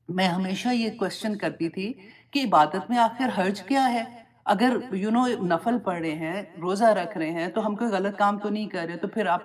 میں ہمیشہ یہ کوشچن کرتی تھی کہ عبادت میں آخر حرج کیا ہے؟ اگر نفل پڑھ رہے ہیں، روزہ رکھ رہے ہیں، تو ہم کوئی غلط کام تو نہیں کر رہے، تو پھر آپ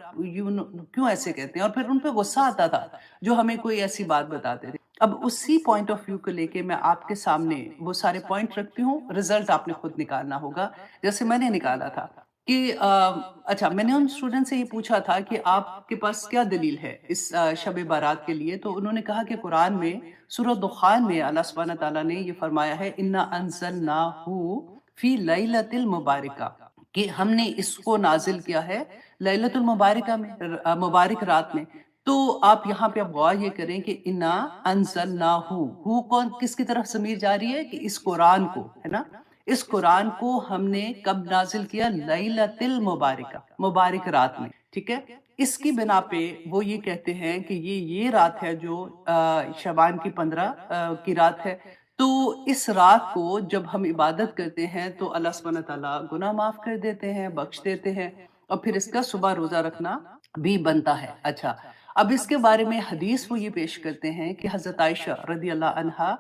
کیوں ایسے کہتے ہیں؟ اور پھر ان پہ غصہ آتا تھا جو ہمیں کوئی ایسی بات بتاتے تھے۔ اب اسی پوائنٹ آف ویو کو لے کے میں آپ کے سامنے وہ سارے پوائنٹ رکھتی ہوں، رزلٹ آپ نے خود نکالنا ہوگا جیسے میں نے نکالا تھا کہ اچھا میں نے ان اسٹوڈنٹ سے یہ پوچھا تھا کہ آپ کے پاس کیا دلیل ہے اس شب بارات کے لیے، تو انہوں نے کہا کہ قرآن میں سورہ دخان میں اللہ سبحانہ تعالیٰ نے یہ فرمایا ہے اِنَّا أَنزَلْنَاهُ فِي لَيْلَةِ الْمُبَارَكَةِ کہ ہم نے اس کو نازل کیا ہے لیلۃ المبارکہ میں، مبارک رات میں۔ تو آپ یہاں پہ اب غور یہ کریں کہ اِنَّا أَنزَلْنَاهُ ہو کون کس کی طرف ضمیر جاری ہے کہ اس قرآن کو ہے نا، اس قرآن کو ہم نے کب نازل کیا؟ لیلۃ المبارکہ، مبارک رات میں، ٹھیک ہے؟ اس کی بنا پہ وہ یہ کہتے ہیں کہ یہ رات ہے جو شعبان کی 15 کی رات ہے۔ تو اس رات کو جب ہم عبادت کرتے ہیں تو اللہ سبحانہ تعالیٰ گناہ معاف کر دیتے ہیں، بخش دیتے ہیں، اور پھر اس کا صبح روزہ رکھنا بھی بنتا ہے۔ اچھا، اب اس کے بارے میں حدیث وہ یہ پیش کرتے ہیں کہ حضرت عائشہ رضی اللہ عنہا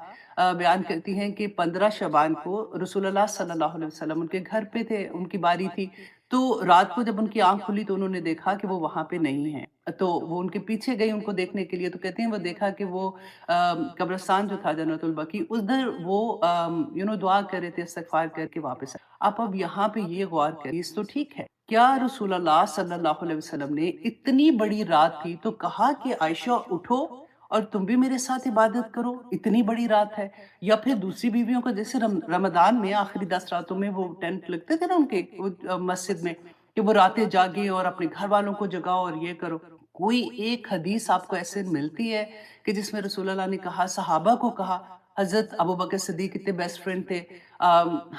بیان کرتی ہیں کہ 15 شعبان کو رسول اللہ صلی اللہ علیہ وسلم ان کے گھر پہ تھے، ان کی باری تھی، تو رات کو جب ان کی آنکھ کھلی تو انہوں نے دیکھا کہ وہ وہاں پہ نہیں ہیں، تو وہ ان کے پیچھے گئی ان کو دیکھنے کے لیے، تو کہتے ہیں وہ دیکھا کہ وہ قبرستان جو تھا جنت البقیع ادھر وہ دعا کر رہے تھے، استغفار کر کے واپس آئے۔ آپ اب یہاں پہ یہ غور کریں، اس تو ٹھیک ہے، کیا رسول اللہ صلی اللہ علیہ وسلم نے اتنی بڑی رات تھی تو کہا کہ عائشہ اٹھو اور تم بھی میرے ساتھ عبادت کرو، اتنی بڑی رات ہے؟ یا پھر دوسری بیویوں کو جیسے رمضان میں آخری 10 راتوں میں وہ ٹینٹ لگتے تھے نا ان کے مسجد میں، کہ وہ راتیں جاگے اور اپنے گھر والوں کو جگاؤ اور یہ کرو، کوئی ایک حدیث آپ کو ایسے ملتی ہے کہ جس میں رسول اللہ نے کہا، صحابہ کو کہا؟ حضرت ابو بکر صدیق کتنے بیسٹ فرینڈ تھے،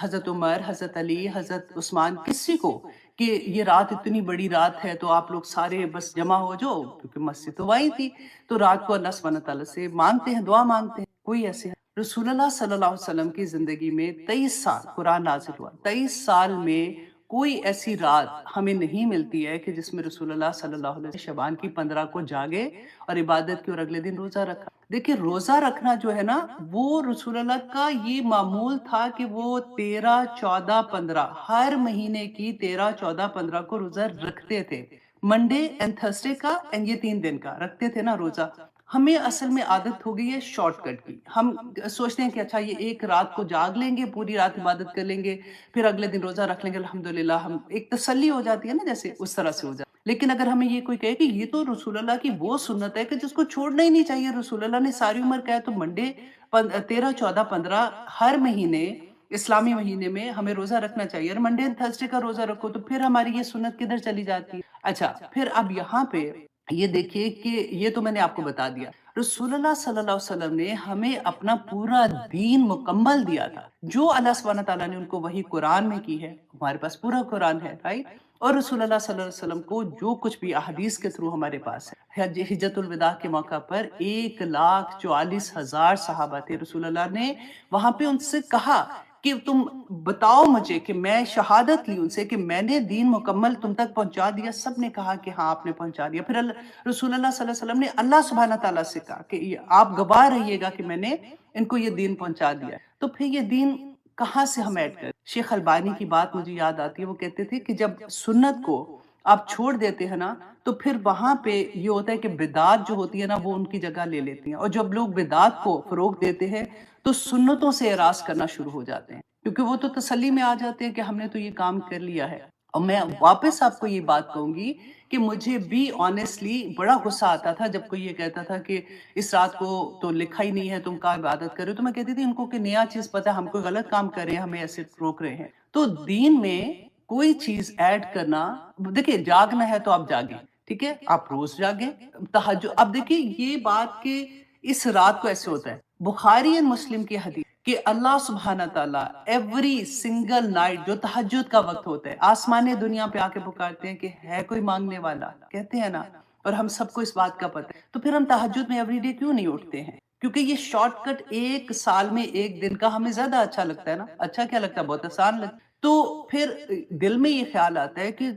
حضرت عمر، حضرت علی، حضرت عثمان، کسی کو کہ یہ رات اتنی بڑی رات ہے تو آپ لوگ سارے بس جمع ہو جاؤ، کیونکہ مسجد تو وہی تھی، تو رات کو اللہ سبحانہ تعالیٰ سے مانگتے ہیں، دعا مانگتے ہیں، کوئی ایسے رسول اللہ صلی اللہ علیہ وسلم کی زندگی میں 23 سال قرآن نازل ہوا، 23 سال میں کوئی ایسی رات ہمیں نہیں ملتی ہے کہ جس میں رسول اللہ صلی اللہ علیہ وسلم شعبان کی 15 کو جاگے اور عبادت کی اور اگلے دن روزہ رکھا۔ دیکھیں روزہ رکھنا جو ہے نا، وہ رسول اللہ کا یہ معمول تھا کہ وہ 13 14 15 ہر مہینے کی 13 14 15 کو روزہ رکھتے تھے، منڈے اینڈ تھرسڈے کا، اینڈ یہ 3 دن کا رکھتے تھے نا روزہ۔ ہمیں اصل میں عادت ہو گئی ہے شارٹ کٹ کی، ہم سوچتے ہیں کہ اچھا یہ ایک رات کو جاگ لیں گے، پوری رات عبادت کر لیں گے، پھر اگلے دن روزہ رکھ لیں گے، الحمدللہ ہم ایک تسلی ہو جاتی ہے نا، جیسے اس طرح سے ہو جاتی ہے۔ لیکن اگر ہمیں یہ کوئی کہے کہ یہ تو رسول اللہ کی وہ سنت ہے کہ جس کو چھوڑنا ہی نہیں چاہیے، رسول اللہ نے ساری عمر کہا تو منڈے 13 14 15 ہر مہینے اسلامی مہینے میں ہمیں روزہ رکھنا چاہیے، اور منڈے تھرسڈے کا روزہ رکھو تو پھر ہماری یہ سنت کدھر چلی جاتی ہے؟ اچھا پھر اب یہاں پہ یہ دیکھیے کہ یہ تو میں نے آپ کو بتا دیا، رسول اللہ صلی اللہ علیہ وسلم نے ہمیں اپنا پورا دین مکمل دیا تھا، جو اللہ سبحانہ تعالیٰ نے ان کو وہی قرآن میں کی ہے، ہمارے پاس پورا قرآن ہے، رائٹ؟ اور رسول اللہ صلی اللہ علیہ وسلم کو جو کچھ بھی احادیث کے تھرو ہمارے پاس ہے، حجت الوداع کے موقع پر 1,44,000 صحابہ تھے، رسول اللہ نے وہاں پہ ان سے کہا کہ تم بتاؤ مجھے کہ میں شہادت لی ان سے کہ میں نے دین مکمل تم تک پہنچا دیا، سب نے کہا کہ ہاں آپ نے پہنچا دیا۔ پھر رسول اللہ صلی اللہ علیہ وسلم نے اللہ سبحانہ تعالیٰ سے کہا کہ آپ گواہ رہیے گا کہ میں نے ان کو یہ دین پہنچا دیا ہے، تو پھر یہ دین کہاں سے ہم ایڈ کریں؟ شیخ البانی کی بات مجھے یاد آتی ہے، وہ کہتے تھے کہ جب سنت کو آپ چھوڑ دیتے ہیں نا تو پھر وہاں پہ یہ ہوتا ہے کہ بدعات جو ہوتی ہے نا وہ ان کی جگہ لے لیتی ہیں، اور جب لوگ بدعات کو فروغ دیتے ہیں تو سنتوں سے اعراض کرنا شروع ہو جاتے ہیں، کیونکہ وہ تو تسلی میں آ جاتے ہیں کہ ہم نے تو یہ کام کر لیا ہے۔ اور میں واپس آپ کو یہ بات کہوں گی کہ مجھے بھی آنیسٹلی بڑا غصہ آتا تھا جب کوئی یہ کہتا تھا کہ اس رات کو تو لکھا ہی نہیں ہے، تم کا عبادت کرو، تو میں کہتی تھی ان کو کہ نیا چیز پتا، ہم کوئی غلط کام کر رہے ہیں، ہمیں ایسے روک رہے ہیں۔ تو دین میں کوئی چیز ایڈ کرنا، دیکھیں جاگنا ہے تو آپ جاگیں، ٹھیک ہے، آپ روز جاگیں، تہجد، اب دیکھیں یہ بات کہ اس رات کو ایسے ہوتا ہے، بخاری اور مسلم کی حدیث کہ اللہ سبحانہ تعالیٰ ایوری سنگل نائٹ جو تہجد کا وقت ہوتا ہے آسمان دنیا پہ آ کے پکارتے ہیں کہ ہے کوئی مانگنے والا، کہتے ہیں نا، اور ہم سب کو اس بات کا پتہ ہے، تو پھر ہم تہجد میں ایوری ڈے کیوں نہیں اٹھتے ہیں؟ کیونکہ یہ شارٹ کٹ ایک سال میں ایک دن کا ہمیں زیادہ اچھا لگتا ہے نا، اچھا کیا لگتا ہے، بہت آسان لگتا ہے، تو پھر دل میں یہ خیال آتا ہے کہ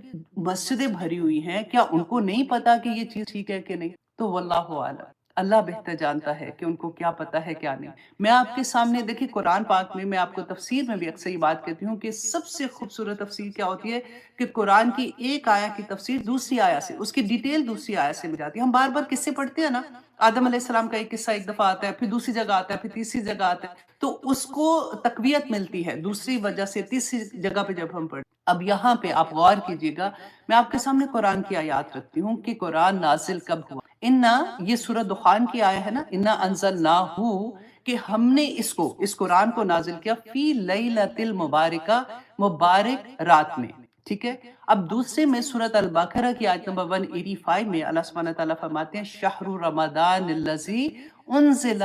مسجدیں بھری ہوئی ہیں، کیا ان کو نہیں پتا کہ یہ چیز ٹھیک ہے کہ نہیں؟ تو واللہ اعلم۔ اللہ بہتر جانتا ہے کہ ان کو کیا پتا ہے کیا نہیں۔ میں آپ کے سامنے دیکھیں قرآن پاک میں آپ کو تفسیر میں بھی اکثر یہ بات کہتی ہوں کہ سب سے خوبصورت تفسیر کیا ہوتی ہے کہ قرآن کی ایک آیا کی تفسیر دوسری آیا سے، اس کی ڈیٹیل دوسری آیا سے مل جاتی ہے۔ ہم بار بار قصے پڑھتے ہیں نا، آدم علیہ السلام کا ایک قصہ ایک دفعہ آتا ہے، پھر دوسری جگہ آتا ہے، پھر تیسری جگہ آتا ہے، تو اس کو تقویت ملتی ہے دوسری وجہ سے تیسری جگہ پہ جب ہم پڑھتے ہیں۔ اب یہاں پہ آپ غور کیجئے گا، میں آپ کے سامنے قرآن کی آیات رکھتی ہوں کہ قرآن نازل کب ہوا۔ انا، یہ سورہ دخان کی آیا ہے نا، انا انزلناہو، کہ ہم نے اس قرآن کو نازل کیا فی لیلۃ المبارکہ، مبارک رات میں، ٹھیک ہے۔ اب دوسرے میں سورۃ البقرہ کی آیت نمبر 185 میں اللہ سبحانہ تعالیٰ فرماتے ہیں شہر رمضان الذی انزل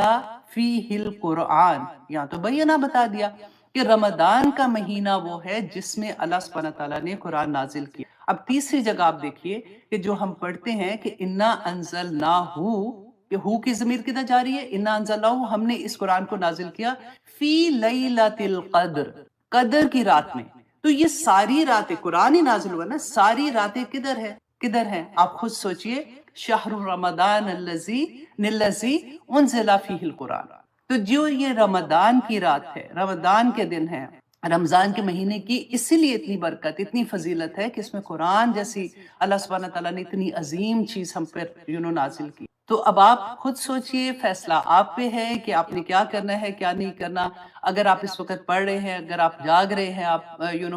فیہ القرآن، یہاں تو بینہ بتا دیا کہ رمضان کا مہینہ وہ ہے جس میں اللہ سبحانہ تعالیٰ نے قرآن نازل کیا۔ اب تیسری جگہ آپ دیکھیے کہ جو ہم پڑھتے ہیں کہ انا انزلناہو، کہ ہو کی ضمیر کدھر جا رہی ہے؟ انا انزلناہو، ہم نے اس قرآن کو نازل کیا فی لیلۃ القدر، قدر کی رات میں۔ تو یہ ساری راتیں قرآن ہی نازل ہوا نا، ساری راتیں کدھر ہیں آپ خود سوچئے، شہر رمضان الذی انزل فیہ القرآن۔ تو جو یہ رمضان کی رات ہے، رمضان کے دن ہے، رمضان کے مہینے کی اسی لیے اتنی برکت، اتنی فضیلت ہے کہ اس میں قرآن جیسی اللہ سبحانہ تعالیٰ نے اتنی عظیم چیز ہم پر نازل کی۔ تو اب آپ خود سوچئے، فیصلہ آپ پہ ہے کہ آپ نے کیا کرنا ہے کیا نہیں کرنا۔ اگر آپ اس وقت پڑھ رہے ہیں، اگر آپ جاگ رہے ہیں، آپ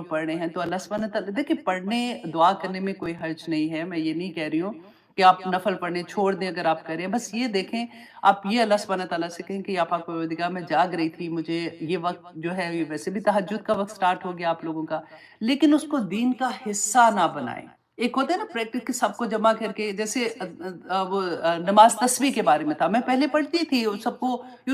پڑھ رہے ہیں، تو اللہ سبحانہ تعالیٰ، دیکھیں پڑھنے دعا کرنے میں کوئی حرج نہیں ہے، میں یہ نہیں کہہ رہی ہوں کہ آپ نفل پڑھنے چھوڑ دیں اگر آپ کریں، بس یہ دیکھیں آپ یہ اللہ سبحانہ تعالیٰ سے کہیں کہ یا پاک پروردگار میں جاگ رہی تھی، مجھے یہ وقت جو ہے ویسے بھی تہجد کا وقت سٹارٹ ہو گیا آپ لوگوں کا، لیکن اس کو دین کا حصہ نہ بنائیں۔ ایک ہوتا ہے نا پریکٹس کہ سب کو جمع کر کے، جیسے وہ نماز تسبیح کے بارے میں تھا، میں پہلے پڑھتی تھی، سب کو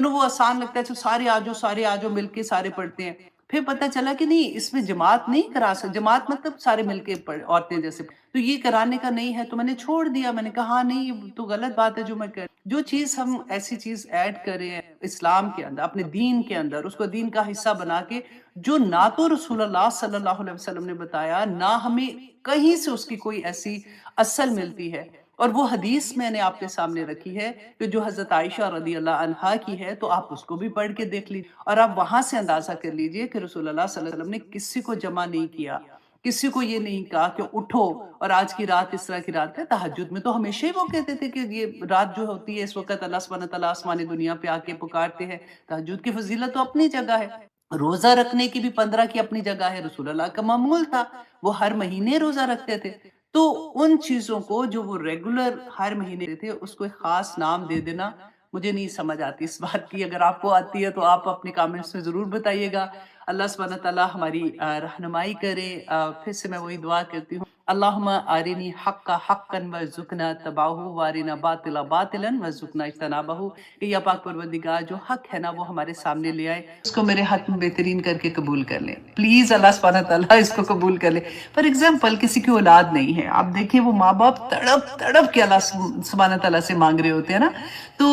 وہ آسان لگتا ہے، سارے آجو مل کے سارے پڑھتے ہیں، پھر پتہ چلا کہ نہیں، اس میں جماعت نہیں کرا سکتے، جماعت مطلب سارے مل کے عورتیں جیسے، تو یہ کرانے کا نہیں ہے، تو میں نے چھوڑ دیا، میں نے کہا ہاں نہیں یہ تو غلط بات ہے جو میں جو چیز ہم ایسی چیز ایڈ کریں اسلام کے اندر، اپنے دین کے اندر، اس کو دین کا حصہ بنا کے، جو نہ تو رسول اللہ صلی اللہ علیہ وسلم نے بتایا، نہ ہمیں کہیں سے اس کی کوئی ایسی اصل ملتی ہے، اور وہ حدیث میں نے آپ کے سامنے رکھی ہے کہ جو حضرت عائشہ رضی اللہ عنہا کی ہے، تو آپ اس کو بھی پڑھ کے دیکھ لیجیے، اور آپ وہاں سے اندازہ کر لیجئے کہ رسول اللہ صلی اللہ علیہ وسلم نے کسی کو جمع نہیں کیا، کسی کو یہ نہیں کہا کہ اٹھو اور آج کی رات اس طرح کی رات ہے۔ تہجد میں تو ہمیشہ ہی وہ کہتے تھے کہ یہ رات جو ہوتی ہے اس وقت اللہ سبحانہ تعالیٰ آسمانی دنیا پہ آ کے پکارتے ہیں۔ تہجد کی فضیلت تو اپنی جگہ ہے، روزہ رکھنے کی بھی 15 کی اپنی جگہ ہے، رسول اللہ کا معمول تھا، وہ ہر مہینے روزہ رکھتے تھے۔ تو ان چیزوں کو جو وہ ریگولر ہر مہینے تھے، اس کو ایک خاص نام دے دینا، مجھے نہیں سمجھ آتی اس بات کی۔ اگر آپ کو آتی ہے تو آپ اپنے کامنٹس میں ضرور بتائیے گا۔ اللہ سبحانہ تعالیٰ ہماری رہنمائی کرے۔ پھر سے میں وہی دعا کرتی ہوں، اللہم آرینی حق حقا وارزقنا اتباعہ وارنا باطلا باطلا وارزقنا اجتنابہ، کہ یا پاک پروردگار جو حق ہے نا وہ ہمارے سامنے لے آئے، اس کو میرے حق میں بہترین کر کے قبول کر لیں، پلیز اللہ سبحانہ تعالیٰ اس کو قبول کر لے۔ فار ایگزامپل کسی کی اولاد نہیں ہے، آپ دیکھیں وہ ماں باپ تڑپ تڑپ کے اللہ سبحانہ تعالیٰ سے مانگ رہے ہوتے ہیں نا، تو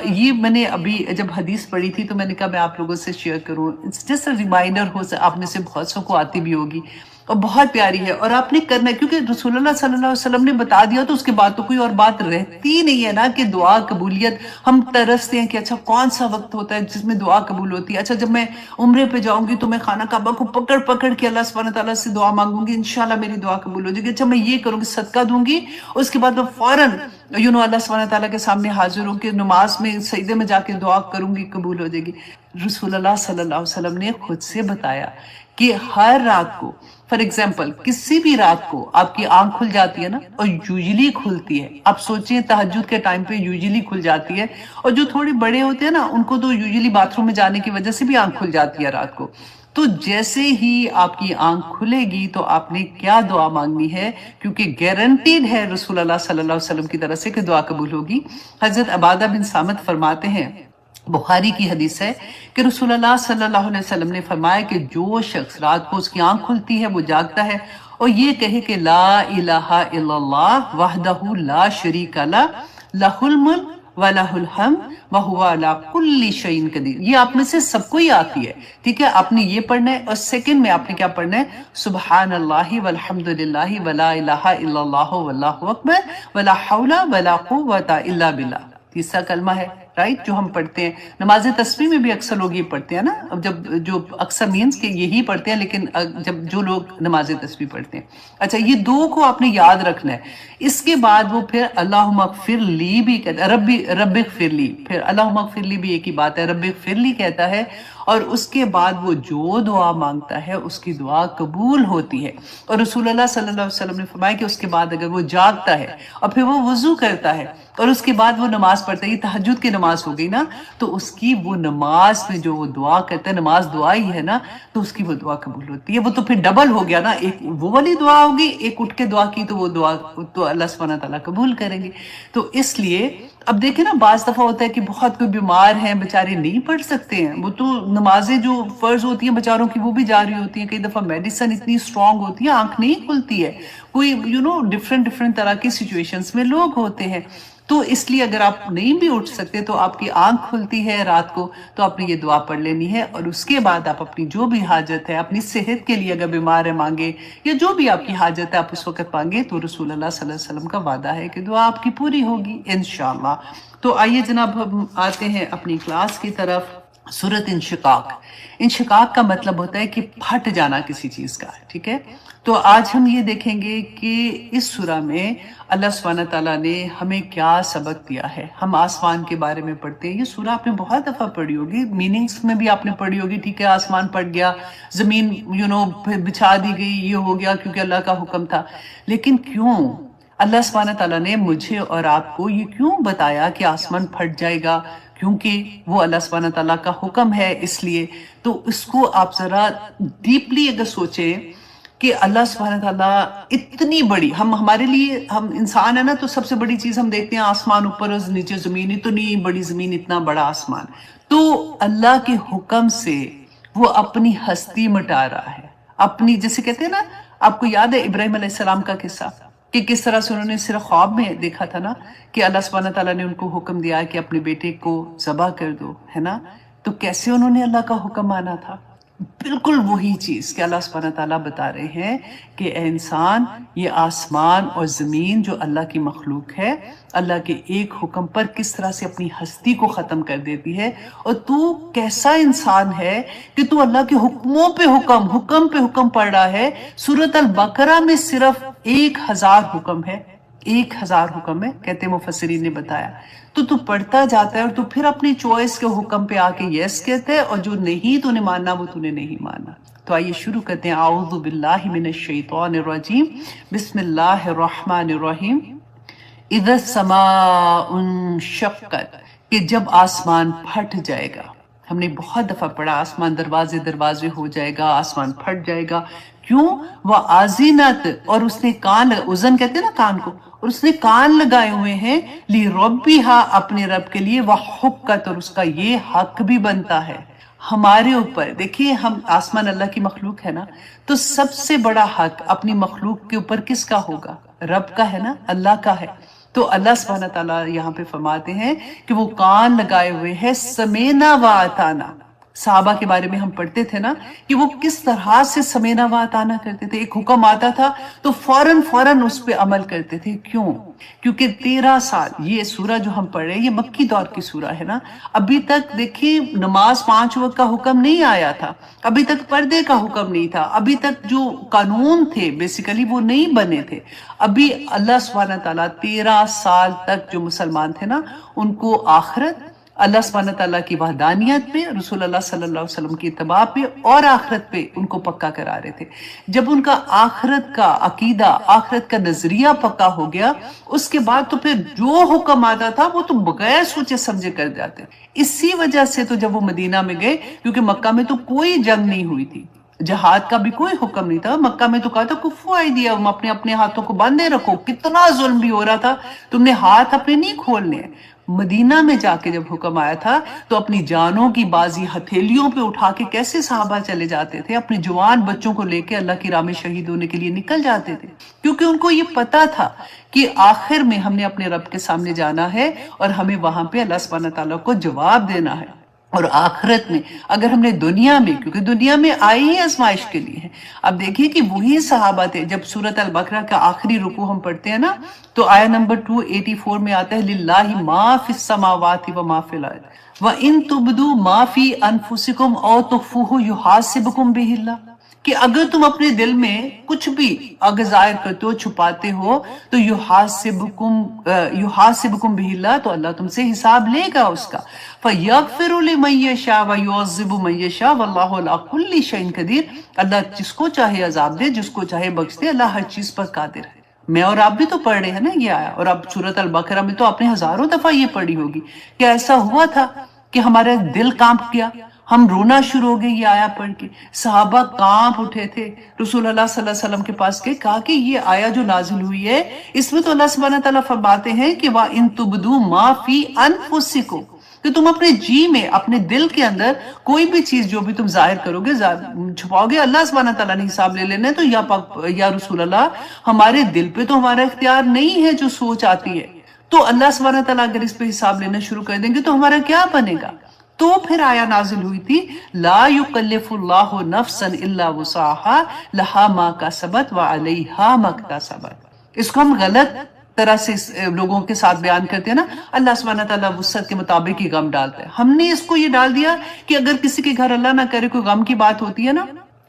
یہ میں نے ابھی جب حدیث پڑھی تھی تو میں نے کہا میں آپ لوگوں سے شیئر کروں، جسٹ ریمائنڈر ہو، آپ میں سے بہت سو کو آتی بھی ہوگی اور بہت پیاری ہے، اور آپ نے کرنا ہے کیونکہ رسول اللہ صلی اللہ علیہ وسلم نے بتا دیا، تو اس کے بعد تو کوئی اور بات رہتی نہیں ہے نا کہ دعا قبولیت ہم ترستے ہیں کہ اچھا کون سا وقت ہوتا ہے جس میں دعا قبول ہوتی ہے۔ اچھا جب میں عمرے پہ جاؤں گی تو میں خانہ کعبہ کو پکڑ پکڑ کے اللہ سبحانہ تعالیٰ سے دعا مانگوں گی، انشاءاللہ میری دعا قبول ہو جائے گی۔ اچھا میں یہ کروں گی، صدقہ دوں گی، اس کے بعد میں فوراً اللہ سبحانہ تعالیٰ کے سامنے حاضر ہوں کہ نماز میں سجدے میں جا کے دعا کروں گی، قبول ہو جائے گی۔ رسول اللہ صلی اللہ علیہ وسلم نے خود سے بتایا کہ ہر رات کو، فار ایگزامپل کسی بھی رات کو آپ کی آنکھ کھل جاتی ہے نا، اور یوزلی کھلتی ہے، آپ سوچیں تہجد کے ٹائم پہ یوزلی کھل جاتی ہے، اور جو تھوڑے بڑے ہوتے ہیں نا ان کو تو یوزلی باتھ روم میں جانے کی وجہ سے بھی آنکھ کھل جاتی ہے رات کو، تو جیسے ہی آپ کی آنکھ کھلے گی تو آپ نے کیا دعا مانگنی ہے، کیونکہ گارنٹیڈ ہے رسول اللہ صلی اللہ علیہ وسلم کی طرف سے کہ دعا قبول ہوگی۔ حضرت عبادہ بن صامت فرماتے ہیں، بخاری کی حدیث ہے کہ رسول اللہ صلی اللہ علیہ وسلم نے فرمایا کہ جو شخص رات کو اس کی آنکھ کھلتی ہے وہ جاگتا ہے اور یہ کہے کہ لا الہ الا اللہ وحدہ لا شریک لہ لہ الملک وَلَهُ الْحَمْدُ وَهُوَ عَلَىٰ كُلِّ شَيْءٍ قَدِيرٌ، یہ آپ میں سے سب کو ہی آتی ہے، ٹھیک ہے، آپ نے یہ پڑھنا ہے، اور سیکنڈ میں آپ نے کیا پڑھنا ہے، سبحان اللہ والحمد للہ ولا الہ الا اللہ واللہ اکبر ولا حول ولا قوة الا باللہ، تیسرا کلمہ ہے رائٹ جو ہم پڑھتے ہیں نماز تسبیح میں بھی اکثر لوگ یہ پڑھتے ہیں نا. اب جب جو اکثر مینس کہ یہی پڑھتے ہیں لیکن جب جو لوگ نماز تسبیح پڑھتے ہیں. اچھا یہ دو کو آپ نے یاد رکھنا ہے. اس کے بعد وہ پھر اللہم اغفر لی بھی کہتا ہے, رب اغفر لی, پھر اللہم اغفر لی بھی ایک ہی بات ہے, رب اغفر لی کہتا ہے. اور اس کے بعد وہ جو دعا مانگتا ہے اس کی دعا قبول ہوتی ہے. اور رسول اللہ صلی اللہ علیہ وسلم نے فرمایا کہ اس کے بعد اگر وہ جاگتا ہے اور پھر وہ وضو کرتا ہے اور اس کے بعد وہ نماز پڑھتا ہے, یہ تہجد کی نماز ہو گئی نا, تو اس کی وہ نماز میں جو وہ دعا کرتا ہے, نماز دعا ہی ہے نا, تو اس کی وہ دعا قبول ہوتی ہے. وہ تو پھر ڈبل ہو گیا نا, ایک وہ والی دعا ہوگی, ایک اٹھ کے دعا کی تو وہ دعا تو اللہ سبحانہ تعالیٰ قبول کریں گے. تو اس لیے اب دیکھیں نا بعض دفعہ ہوتا ہے کہ بہت کوئی بیمار ہیں بیچارے نہیں پڑھ سکتے ہیں, وہ تو نمازیں جو فرض ہوتی ہیں بیچاروں کی وہ بھی جاری ہوتی ہیں, کئی دفعہ میڈیسن اتنی سٹرونگ ہوتی ہے آنکھ نہیں کھلتی ہے, کوئی ڈفرینٹ طرح کی سچویشنز میں لوگ ہوتے ہیں. تو اس لیے اگر آپ نہیں بھی اٹھ سکتے تو آپ کی آنکھ کھلتی ہے رات کو تو آپ نے یہ دعا پڑھ لینی ہے, اور اس کے بعد آپ اپنی جو بھی حاجت ہے اپنی صحت کے لیے اگر بیمار ہے مانگے, یا جو بھی آپ کی حاجت ہے آپ اس وقت مانگے, تو رسول اللہ صلی اللہ علیہ وسلم کا وعدہ ہے کہ دعا آپ کی پوری ہوگی انشاءاللہ. تو آئیے جناب ہم آتے ہیں اپنی کلاس کی طرف. سورۃ انشقاق, انشقاق کا مطلب ہوتا ہے کہ پھٹ جانا کسی چیز کا, ٹھیک ہے. تو آج ہم یہ دیکھیں گے کہ اس سورہ میں اللہ سبحانہ تعالیٰ نے ہمیں کیا سبق دیا ہے. ہم آسمان کے بارے میں پڑھتے ہیں, یہ سورہ آپ نے بہت دفعہ پڑھی ہوگی, میننگز میں بھی آپ نے پڑھی ہوگی, ٹھیک ہے. آسمان پھٹ گیا, زمین بچھا دی گئی, یہ ہو گیا کیونکہ اللہ کا حکم تھا. لیکن کیوں اللہ سبحانہ تعالیٰ نے مجھے اور آپ کو یہ کیوں بتایا کہ آسمان پھٹ جائے گا؟ کیونکہ وہ اللہ سبحانہ تعالیٰ کا حکم ہے, اس لیے. تو اس کو آپ ذرا ڈیپلی اگر سوچیں کہ اللہ سبحانہ تعالیٰ اتنی بڑی, ہمارے لیے ہم انسان ہے نا, تو سب سے بڑی چیز ہم دیکھتے ہیں آسمان اوپر اور نیچے زمین, اتنی بڑی زمین اتنا بڑا آسمان. تو اللہ کے حکم سے وہ اپنی ہستی مٹا رہا ہے, اپنی, جیسے کہتے ہیں نا, آپ کو یاد ہے ابراہیم علیہ السلام کا قصہ کہ کس طرح سے انہوں نے صرف خواب میں دیکھا تھا نا کہ اللہ سبحانہ تعالیٰ نے ان کو حکم دیا کہ اپنے بیٹے کو ذبح کر دو, ہے نا. تو کیسے انہوں نے اللہ کا حکم مانا تھا؟ بالکل وہی چیز کہ اللہ سبحانہ تعالیٰ بتا رہے ہیں کہ اے انسان, یہ آسمان اور زمین جو اللہ کی مخلوق ہے, اللہ کے ایک حکم پر کس طرح سے اپنی ہستی کو ختم کر دیتی ہے, اور تو کیسا انسان ہے کہ تو اللہ کے حکموں پہ حکم پہ حکم پڑھ رہا ہے. سورۃ البقرہ میں صرف 1000 حکم ہے, 1000 حکم ہے, کہتے مفسرین نے بتایا. تو پڑھتا جاتا ہے اور تو پھر اپنی چوائس کے حکم پہ آ کے یس کہتے ہیں, اور جو نہیں تو نے ماننا وہ تو نے نہیں ماننا. تو آئیے شروع کرتے ہیں. اعوذ باللہ من الشیطان الرجیم, بسم اللہ الرحمن الرحیم. اذا السماء انشقت, کہ جب آسمان پھٹ جائے گا. ہم نے بہت دفعہ پڑھا آسمان دروازے ہو جائے گا, آسمان پھٹ جائے گا. کیوں؟ وہ آزینت, اور اس نے کان, اذن کہتے ہیں نا کان کو, اور اس نے کان لگائے ہوئے ہیں لی ربیہا, اپنے رب کے لیے, وہ حقت, اور اس کا یہ حق بھی بنتا ہے ہمارے اوپر. دیکھیے ہم, آسمان اللہ کی مخلوق ہے نا, تو سب سے بڑا حق اپنی مخلوق کے اوپر کس کا ہوگا؟ رب کا ہے نا, اللہ کا ہے. تو اللہ سبحانہ تعالیٰ یہاں پہ فرماتے ہیں کہ وہ کان لگائے ہوئے ہیں, سمینا و اطانا. صحابہ کے بارے میں ہم پڑھتے تھے نا کہ وہ کس طرح سے سمینا و اطانا کرتے تھے. ایک حکم آتا تھا تو فوراً اس پہ عمل کرتے تھے. کیوں؟ کیونکہ 13 سال, یہ سورہ جو ہم پڑھ رہے ہیں یہ مکی دور کی سورہ ہے نا, ابھی تک دیکھیں نماز 5 وقت کا حکم نہیں آیا تھا, ابھی تک پردے کا حکم نہیں تھا, ابھی تک جو قانون تھے بیسیکلی وہ نہیں بنے تھے. ابھی اللہ سبحانہ تعالیٰ 13 سال تک جو مسلمان تھے نا ان کو آخرت, اللہ سبحانہ تعالیٰ کی وحدانیت پہ, رسول اللہ صلی اللہ علیہ وسلم کی اتباع پہ اور آخرت پہ ان کو پکا کرا رہے تھے. جب ان کا آخرت کا عقیدہ, آخرت کا نظریہ پکا ہو گیا, اس کے بعد تو پھر جو حکم آتا تھا وہ تو بغیر سوچے سمجھے کر جاتے. اسی وجہ سے تو جب وہ مدینہ میں گئے, کیونکہ مکہ میں تو کوئی جنگ نہیں ہوئی تھی, جہاد کا بھی کوئی حکم نہیں تھا. مکہ میں تو کہا تھا کفو ایدیا, اپنے ہاتھوں کو باندھے رکھو, کتنا ظلم بھی ہو رہا تھا, تم نے ہاتھ اپنے نہیں کھولنے ہیں. مدینہ میں جا کے جب حکم آیا تھا تو اپنی جانوں کی بازی ہتھیلیوں پہ اٹھا کے کیسے صحابہ چلے جاتے تھے, اپنے جوان بچوں کو لے کے اللہ کی راہ میں شہید ہونے کے لیے نکل جاتے تھے, کیونکہ ان کو یہ پتا تھا کہ آخر میں ہم نے اپنے رب کے سامنے جانا ہے اور ہمیں وہاں پہ اللہ سبحانہ تعالیٰ کو جواب دینا ہے. اور آخرت میں اگر ہم نے دنیا میں، کیونکہ دنیا میں آئی ہی آزمائش کے لیے ہے۔ اب دیکھیے کہ وہی صحابہ تھے، جب سورۃ البقرہ کا آخری رکوع ہم پڑھتے ہیں نا تو آیت نمبر 284 میں آتا ہے للہ ما فی السماوات و ما فی الارض وَإِن تُبْدُوا مَا فِي أَنفُسِكُمْ أَوْ تُخْفُوهُ يُحَاسِبْكُمْ بِهِ اللَّهُ، کہ اگر تم اپنے دل میں کچھ بھی اگر ظاہر کرتے ہو، چھپاتے ہو، تو یحاسبکم بہ اللہ، تو اللہ تم سے حساب لے گا اس کا۔ فَيَغْفِرُ لِمَن يَشَاءُ وَيُعَذِّبُ مَن يَشَاءُ وَاللَّهُ عَلَىٰ كُلِّ شَيْءٍ قَدِيرٌ، اللہ جس کو چاہے عذاب دے، جس کو چاہے بخش دے، اللہ ہر چیز پر قادر ہے۔ میں اور آپ بھی تو پڑھ رہے ہیں نا یہ آیا، اور اب سورۃ البقرہ میں تو آپ نے ہزاروں دفعہ یہ پڑھی ہوگی کہ ایسا ہوا تھا کہ ہمارا دل کانپ گیا، ہم رونا شروع ہو گئے یہ آیا پڑھ کے، صحابہ کانپ اٹھے تھے، رسول اللہ صلی اللہ علیہ وسلم کے پاس گئے، کہا کہ یہ آیا جو نازل ہوئی ہے اس میں تو اللہ سبحانہ تعالیٰ فرماتے ہیں کہ وَإِن تُبْدُوا مَا فِي أَنفُسِكُمْ، کہ تم اپنے جی میں، اپنے دل کے اندر کوئی بھی چیز جو بھی تم ظاہر کرو گے، چھپاؤ گے، اللہ سبحانہ تعالیٰ نے حساب لے لینا ہے۔ تو یا رسول اللہ، ہمارے دل پہ تو ہمارا اختیار نہیں ہے، جو سوچ آتی ہے، تو اللہ سبحانہ تعالیٰ اگر اس پہ حساب لینا شروع کر دیں گے تو ہمارا کیا بنے گا؟ تو پھر آیا نازل ہوئی تھی لا یکلف اللہ نفسا الا وسعها لها ما کسبت وعلیہا ما اکتسبت۔ اس کو ہم غلط طرح سے لوگوں کے ساتھ بیان کرتے ہیں نا، اللہ سبحانہ تعالیٰ وسعت کے مطابق ہی غم ڈالتا ہے۔ ہم نے اس کو یہ ڈال دیا کہ اگر کسی کے گھر اللہ نہ کرے کوئی غم کی بات ہوتی ہے نا،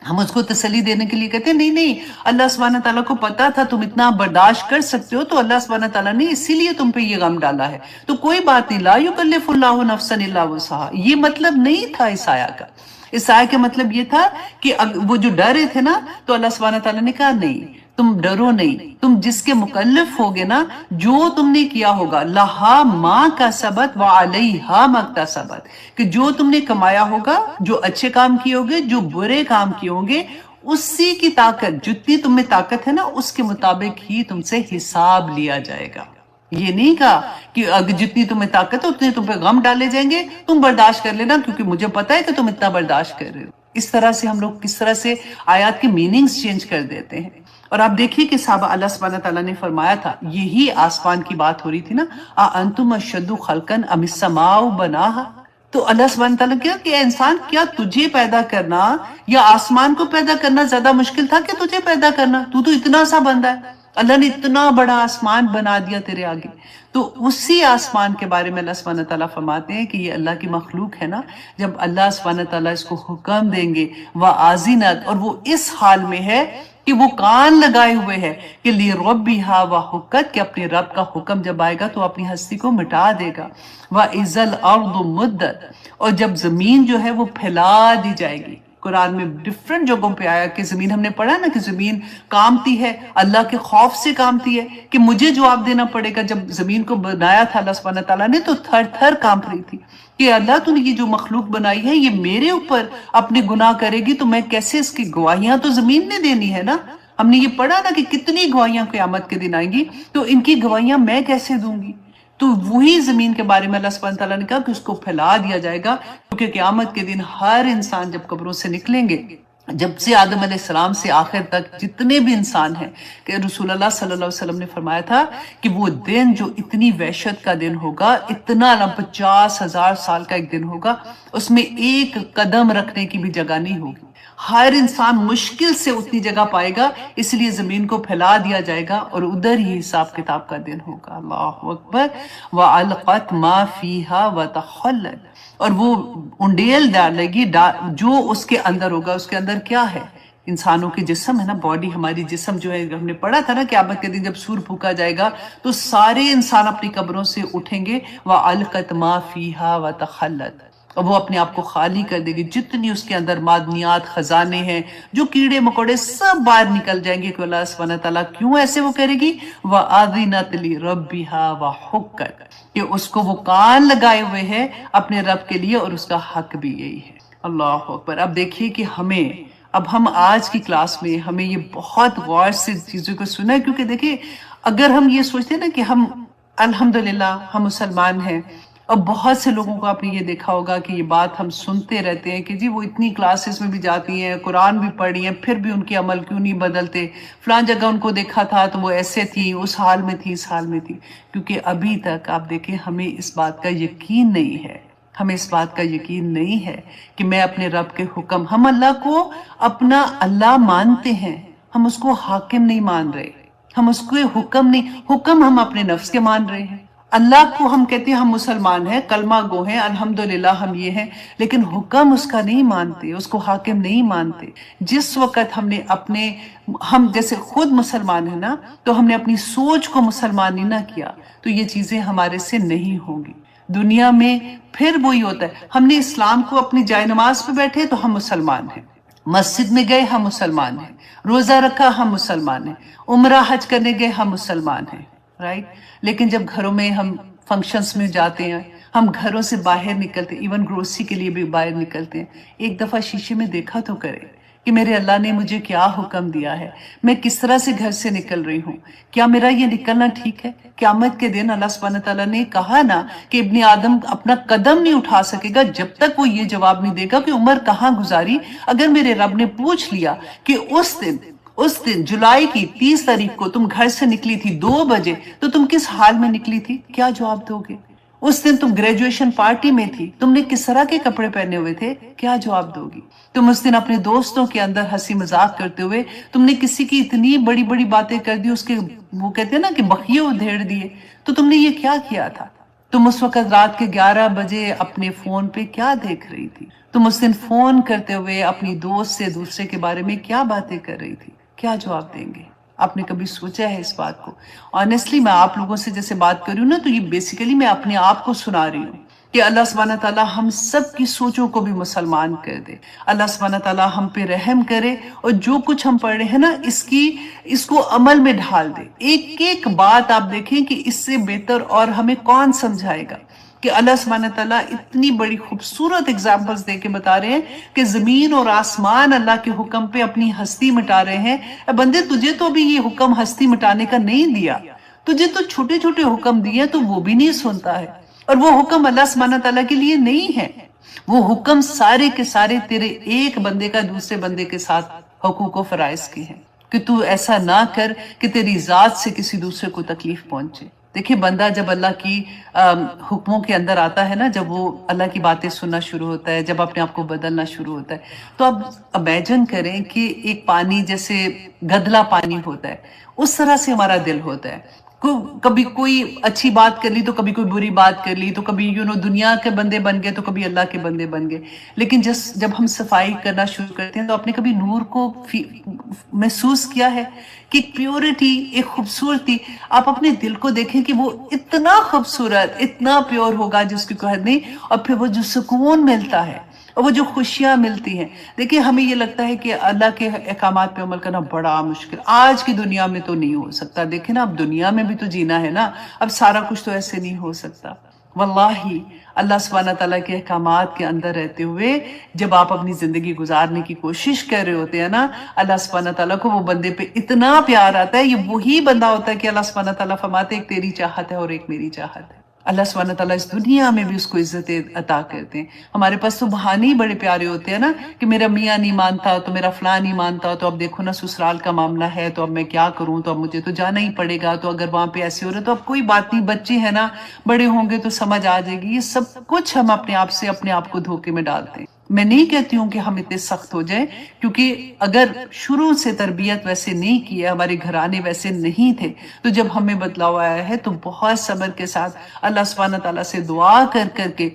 ہم اس کو تسلی دینے کے لیے کہتے ہیں نہیں نہیں، اللہ سبحانہ تعالیٰ کو پتا تھا تم اتنا برداشت کر سکتے ہو، تو اللہ سبحانہ تعالیٰ نے اسی لیے تم پہ یہ غم ڈالا ہے، تو کوئی بات نہیں، لا یکلف اللہ نفسا الا وسعها۔ یہ مطلب نہیں تھا اس آیہ کا۔ اس آیہ کا مطلب یہ تھا کہ وہ جو ڈرے تھے نا، تو اللہ سبحانہ تعالیٰ نے کہا نہیں، تم ڈرو نہیں، تم جس کے مکلف ہوگے نا، جو تم نے کیا ہوگا، لہا ما کسبت وعلیہا ما اکتسبت، کہ جو تم نے کمایا ہوگا، جو اچھے کام کیے ہوگے، جو برے کام کیے ہوں گے، اسی کی طاقت، جتنی تم میں طاقت ہے نا، اس کے مطابق ہی تم سے حساب لیا جائے گا۔ یہ نہیں کہا کہ اگر جتنی تمہیں طاقت ہے اتنے تم پہ غم ڈالے جائیں گے، تم برداشت کر لینا کیونکہ مجھے پتا ہے کہ تم اتنا برداشت کر رہے ہو۔ اس طرح سے ہم لوگ کس طرح سے آیات کے میننگز چینج کر دیتے ہیں۔ اور آپ دیکھیے کہ صحابہ، اللہ سبحانہ تعالیٰ نے فرمایا تھا، یہی آسمان کی بات ہو رہی تھی نا، اَأَنتُمْ أَشَدُّ خَلْقًا أَمِ السَّمَاءُ بَنَاهَا، تو اللہ سبحانہ تعالیٰ کیا کہ اے انسان، کیا تجھے پیدا کرنا یا آسمان کو پیدا کرنا زیادہ مشکل تھا کہ تجھے پیدا کرنا؟ تو اتنا سا بندہ ہے، اللہ نے اتنا بڑا آسمان بنا دیا تیرے آگے۔ تو اسی آسمان کے بارے میں اللہ سبحانہ تعالیٰ فرماتے ہیں کہ یہ اللہ کی مخلوق ہے نا، جب اللہ سبحانہ تعالیٰ اس کو حکم دیں گے وَآذِنَتْ، اور وہ اس حال میں ہے کہ وہ کان لگائے ہوئے ہے کہ لِرَبِّهَا وَحُقَّتْ، کہ اپنے رب کا حکم جب آئے گا تو اپنی ہستی کو مٹا دے گا۔ وَإِذَا الْأَرْضُ مُدَّتْ، اور جب زمین جو ہے وہ پھیلا دی جائے گی۔ قرآن میں ڈیفرنٹ جگہوں پہ آیا کہ زمین، ہم نے پڑھا نا کہ زمین کامتی ہے، اللہ کے خوف سے کامتی ہے، کہ مجھے جواب دینا پڑے گا۔ جب زمین کو بنایا تھا اللہ سبحانہ تعالیٰ نے تو تھر تھر کانپ رہی تھی کہ اللہ تو نے یہ جو مخلوق بنائی ہے یہ میرے اوپر اپنے گناہ کرے گی تو میں کیسے، اس کی گواہیاں تو زمین نے دینی ہے نا۔ ہم نے یہ پڑھا نا کہ کتنی گواہیاں قیامت کے دن آئیں گی، تو ان کی گواہیاں میں کیسے دوں گی؟ تو وہی زمین کے بارے میں اللہ سبحانہ تعالیٰ نے کہا کہ اس کو پھیلا دیا جائے گا، کیونکہ قیامت کے دن ہر انسان جب قبروں سے نکلیں گے، جب سے آدم علیہ السلام سے آخر تک جتنے بھی انسان ہیں، کہ رسول اللہ صلی اللہ علیہ وسلم نے فرمایا تھا کہ وہ دن جو اتنی وحشت کا دن ہوگا، اتنا 50,000 سال کا ایک دن ہوگا، اس میں ایک قدم رکھنے کی بھی جگہ نہیں ہوگی۔ ہر انسان مشکل سے اتنی جگہ پائے گا، اس لیے زمین کو پھیلا دیا جائے گا اور ادھر ہی حساب کتاب کا دن ہوگا۔ اللہ اکبر۔ وَأَلْقَتْ مَا فِيهَا وَتَخَلَّتْ، اور وہ انڈیل ڈالے گی جو اس کے اندر ہوگا۔ اس کے اندر کیا ہے؟ انسانوں کے جسم ہے نا، باڈی، ہماری جسم جو ہے، ہم نے پڑھا تھا نا قیامت کے دن جب سور پھونکا جائے گا تو سارے انسان اپنی قبروں سے اٹھیں گے۔ وَأَلْقَتْ مَا فِيهَا وَتَخَلَّتْ، اور وہ اپنے آپ کو خالی کر دے گی، جتنی اس کے اندر معدنیات، خزانے ہیں، جو کیڑے مکوڑے، سب باہر نکل جائیں گے۔ کہ اللہ سبحانہ تعالیٰ کیوں ایسے وہ کرے گی؟ وَآذِنَتْ لِرَبِّهَا وَحُقَّتْ، کہ اس کو وہ کان لگائے ہوئے ہیں اپنے رب کے لیے، اور اس کا حق بھی یہی ہے۔ اللہ اکبر۔ اب دیکھیے کہ اب ہم آج کی کلاس میں ہمیں یہ بہت غور سے چیزوں کو سنا ہے، کیونکہ دیکھیں اگر ہم یہ سوچتے ہیں نا کہ ہم الحمدللہ ہم مسلمان ہیں، اور بہت سے لوگوں کو آپ نے یہ دیکھا ہوگا کہ یہ بات ہم سنتے رہتے ہیں کہ جی وہ اتنی کلاسز میں بھی جاتی ہیں، قرآن بھی پڑھی ہیں، پھر بھی ان کے عمل کیوں نہیں بدلتے، فلان جگہ ان کو دیکھا تھا تو وہ ایسے تھی، اس حال میں تھی، اس حال میں تھی۔ کیونکہ ابھی تک آپ دیکھیں ہمیں اس بات کا یقین نہیں ہے، ہمیں اس بات کا یقین نہیں ہے کہ میں اپنے رب کے حکم، ہم اللہ کو اپنا اللہ مانتے ہیں، ہم اس کو حاکم نہیں مان رہے، ہم اس کو حکم نہیں، حکم ہم اپنے نفس کے مان رہے ہیں۔ اللہ کو ہم کہتے ہیں ہم مسلمان ہیں، کلمہ گو ہیں، الحمدللہ ہم یہ ہیں، لیکن حکم اس کا نہیں مانتے، اس کو حاکم نہیں مانتے۔ جس وقت ہم جیسے خود مسلمان ہیں نا، تو ہم نے اپنی سوچ کو مسلمان ہی نہ کیا تو یہ چیزیں ہمارے سے نہیں ہوں گی۔ دنیا میں پھر وہی ہوتا ہے، ہم نے اسلام کو اپنی جائے نماز پہ بیٹھے تو ہم مسلمان ہیں، مسجد میں گئے ہم مسلمان ہیں، روزہ رکھا ہم مسلمان ہیں، عمرہ حج کرنے گئے ہم مسلمان ہیں، رائٹ؟ لیکن جب گھروں میں ہم فنکشنز میں جاتے ہیں، ہم گھروں سے باہر نکلتے ہیں، ایون گروسری کے لیے بھی باہر نکلتے ہیں، ایک دفعہ شیشے میں دیکھا تو کرے کہ میرے اللہ نے مجھے کیا حکم دیا ہے، میں کس طرح سے گھر سے نکل رہی ہوں، کیا میرا یہ نکلنا ٹھیک ہے؟ قیامت کے دن اللہ سبحانہ تعالیٰ نے کہا نا کہ ابن آدم اپنا قدم نہیں اٹھا سکے گا جب تک وہ یہ جواب نہیں دے گا کہ عمر کہاں گزاری۔ اگر میرے رب نے پوچھ لیا کہ اس دن جولائی کی 30 تاریخ کو تم گھر سے نکلی تھی 2 بجے تو تم کس حال میں نکلی تھی، کیا جواب دو گے؟ اس دن تم گریجویشن پارٹی میں تھی، تم نے کس طرح کے کپڑے پہنے ہوئے تھے، کیا جواب دو گی؟ تم اس دن اپنے دوستوں کے اندر ہنسی مذاق کرتے ہوئے تم نے کسی کی اتنی بڑی بڑی باتیں کر دی، اس کے وہ کہتے ہیں نا کہ بخیے ادھیڑ دیے، تو تم نے یہ کیا کیا تھا؟ تم اس وقت رات کے 11 بجے اپنے فون پہ کیا دیکھ رہی تھی؟ تم اس دن فون کرتے ہوئے اپنی دوست سے دوسرے کے بارے میں کیا باتیں کر رہی تھی، کیا جواب دیں گے؟ آپ نے کبھی سوچا ہے اس بات کو؟ آنیسٹلی میں آپ لوگوں سے جیسے بات کر رہی ہوں نا، تو یہ بیسیکلی میں اپنے آپ کو سنا رہی ہوں کہ اللہ سبحانہ تعالیٰ ہم سب کی سوچوں کو بھی مسلمان کر دے، اللہ سبحانہ تعالیٰ ہم پہ رحم کرے، اور جو کچھ ہم پڑھ رہے ہیں نا اس کو عمل میں ڈھال دے۔ ایک ایک بات آپ دیکھیں کہ اس سے بہتر اور ہمیں کون سمجھائے گا کہ اللہ سبحانہ تعالیٰ اتنی بڑی خوبصورت اگزامپلز دے کے بتا رہے ہیں کہ زمین اور آسمان اللہ کے حکم پہ اپنی ہستی مٹا رہے ہیں۔ اے بندے، تجھے تو بھی یہ حکم ہستی مٹانے کا نہیں دیا، تجھے تو چھوٹے چھوٹے حکم دیے تو وہ بھی نہیں سنتا ہے، اور وہ حکم اللہ سبحانہ تعالیٰ کے لیے نہیں ہے، وہ حکم سارے کے سارے تیرے ایک بندے کا دوسرے بندے کے ساتھ حقوق و فرائض کے ہیں کہ تو ایسا نہ کر کہ تیری ذات سے کسی دوسرے کو تکلیف پہنچے۔ دیکھیں، بندہ جب اللہ کی حکموں کے اندر آتا ہے نا، جب وہ اللہ کی باتیں سننا شروع ہوتا ہے، جب اپنے آپ کو بدلنا شروع ہوتا ہے، تو اب امیجن کریں کہ ایک پانی جیسے گدلا پانی ہوتا ہے، اس طرح سے ہمارا دل ہوتا ہے۔ کبھی کوئی اچھی بات کر لی تو کبھی کوئی بری بات کر لی، تو کبھی دنیا کے بندے بن گئے تو کبھی اللہ کے بندے بن گئے۔ لیکن جب ہم صفائی کرنا شروع کرتے ہیں تو آپ نے کبھی نور کو محسوس کیا ہے کہ ایک پیورٹی، ایک خوبصورتی، آپ اپنے دل کو دیکھیں کہ وہ اتنا خوبصورت، اتنا پیور ہوگا جس کی کوئی حد نہیں، اور پھر وہ جو سکون ملتا ہے اور وہ جو خوشیاں ملتی ہیں۔ دیکھیں، ہمیں یہ لگتا ہے کہ اللہ کے احکامات پہ عمل کرنا بڑا مشکل، آج کی دنیا میں تو نہیں ہو سکتا۔ دیکھیں نا، اب دنیا میں بھی تو جینا ہے نا، اب سارا کچھ تو ایسے نہیں ہو سکتا۔ واللہ اللہ سبحانہ تعالیٰ کے احکامات کے اندر رہتے ہوئے جب آپ اپنی زندگی گزارنے کی کوشش کر رہے ہوتے ہیں نا، اللہ سبحانہ تعالیٰ کو وہ بندے پہ اتنا پیار آتا ہے، یہ وہی بندہ ہوتا ہے کہ اللہ سبحانہ تعالیٰ فرماتے ایک تیری چاہت ہے اور ایک میری چاہت ہے۔ اللہ سبحانہ تعالیٰ اس دنیا میں بھی اس کو عزت عطا کرتے ہیں۔ ہمارے پاس تو بہانے ہی بڑے پیارے ہوتے ہیں نا کہ میرا میاں نہیں مانتا تو میرا فلاں نہیں مانتا، تو اب دیکھو نا سسرال کا معاملہ ہے تو اب میں کیا کروں، تو اب مجھے تو جانا ہی پڑے گا، تو اگر وہاں پہ ایسے ہو رہا ہے تو اب کوئی بات نہیں، بچے ہیں نا، بڑے ہوں گے تو سمجھ آ جائے گی۔ یہ سب کچھ ہم اپنے آپ کو دھوکے میں ڈالتے ہیں۔ میں نہیں کہتی ہوں کہ ہم اتنے سخت ہو جائیں، کیونکہ اگر شروع سے تربیت ویسے نہیں کی ہے، ہمارے گھرانے ویسے نہیں تھے، تو جب ہمیں بدلاؤ آیا ہے تو بہت صبر کے ساتھ اللہ سبحانہ تعالیٰ سے دعا کر کے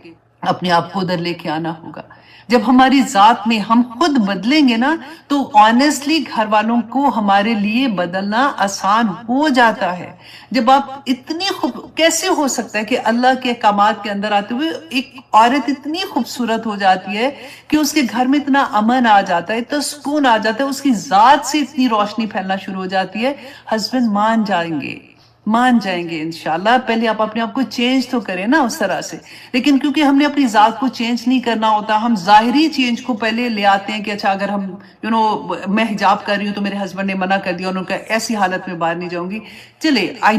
اپنے آپ کو ادھر لے کے آنا ہوگا۔ جب ہماری ذات میں ہم خود بدلیں گے نا، تو آنیسٹلی گھر والوں کو ہمارے لیے بدلنا آسان ہو جاتا ہے۔ جب آپ کیسے ہو سکتا ہے کہ اللہ کے احکامات کے اندر آتے ہوئے ایک عورت اتنی خوبصورت ہو جاتی ہے کہ اس کے گھر میں اتنا امن آ جاتا ہے، اتنا سکون آ جاتا ہے، اس کی ذات سے اتنی روشنی پھیلنا شروع ہو جاتی ہے، ہسبینڈ مان جائیں گے انشاءاللہ۔ پہلے آپ اپنے آپ کو چینج تو کریں نا اس طرح سے، لیکن کیونکہ ہم نے اپنی ذات کو چینج نہیں کرنا ہوتا، ہم ظاہری چینج کو پہلے لے آتے ہیں کہ اچھا اگر ہم میں حجاب کر رہی ہوں تو میرے ہسبینڈ نے منع کر دیا، انہوں نے کہا ایسی حالت میں باہر نہیں جاؤں گی۔ چلے، آئی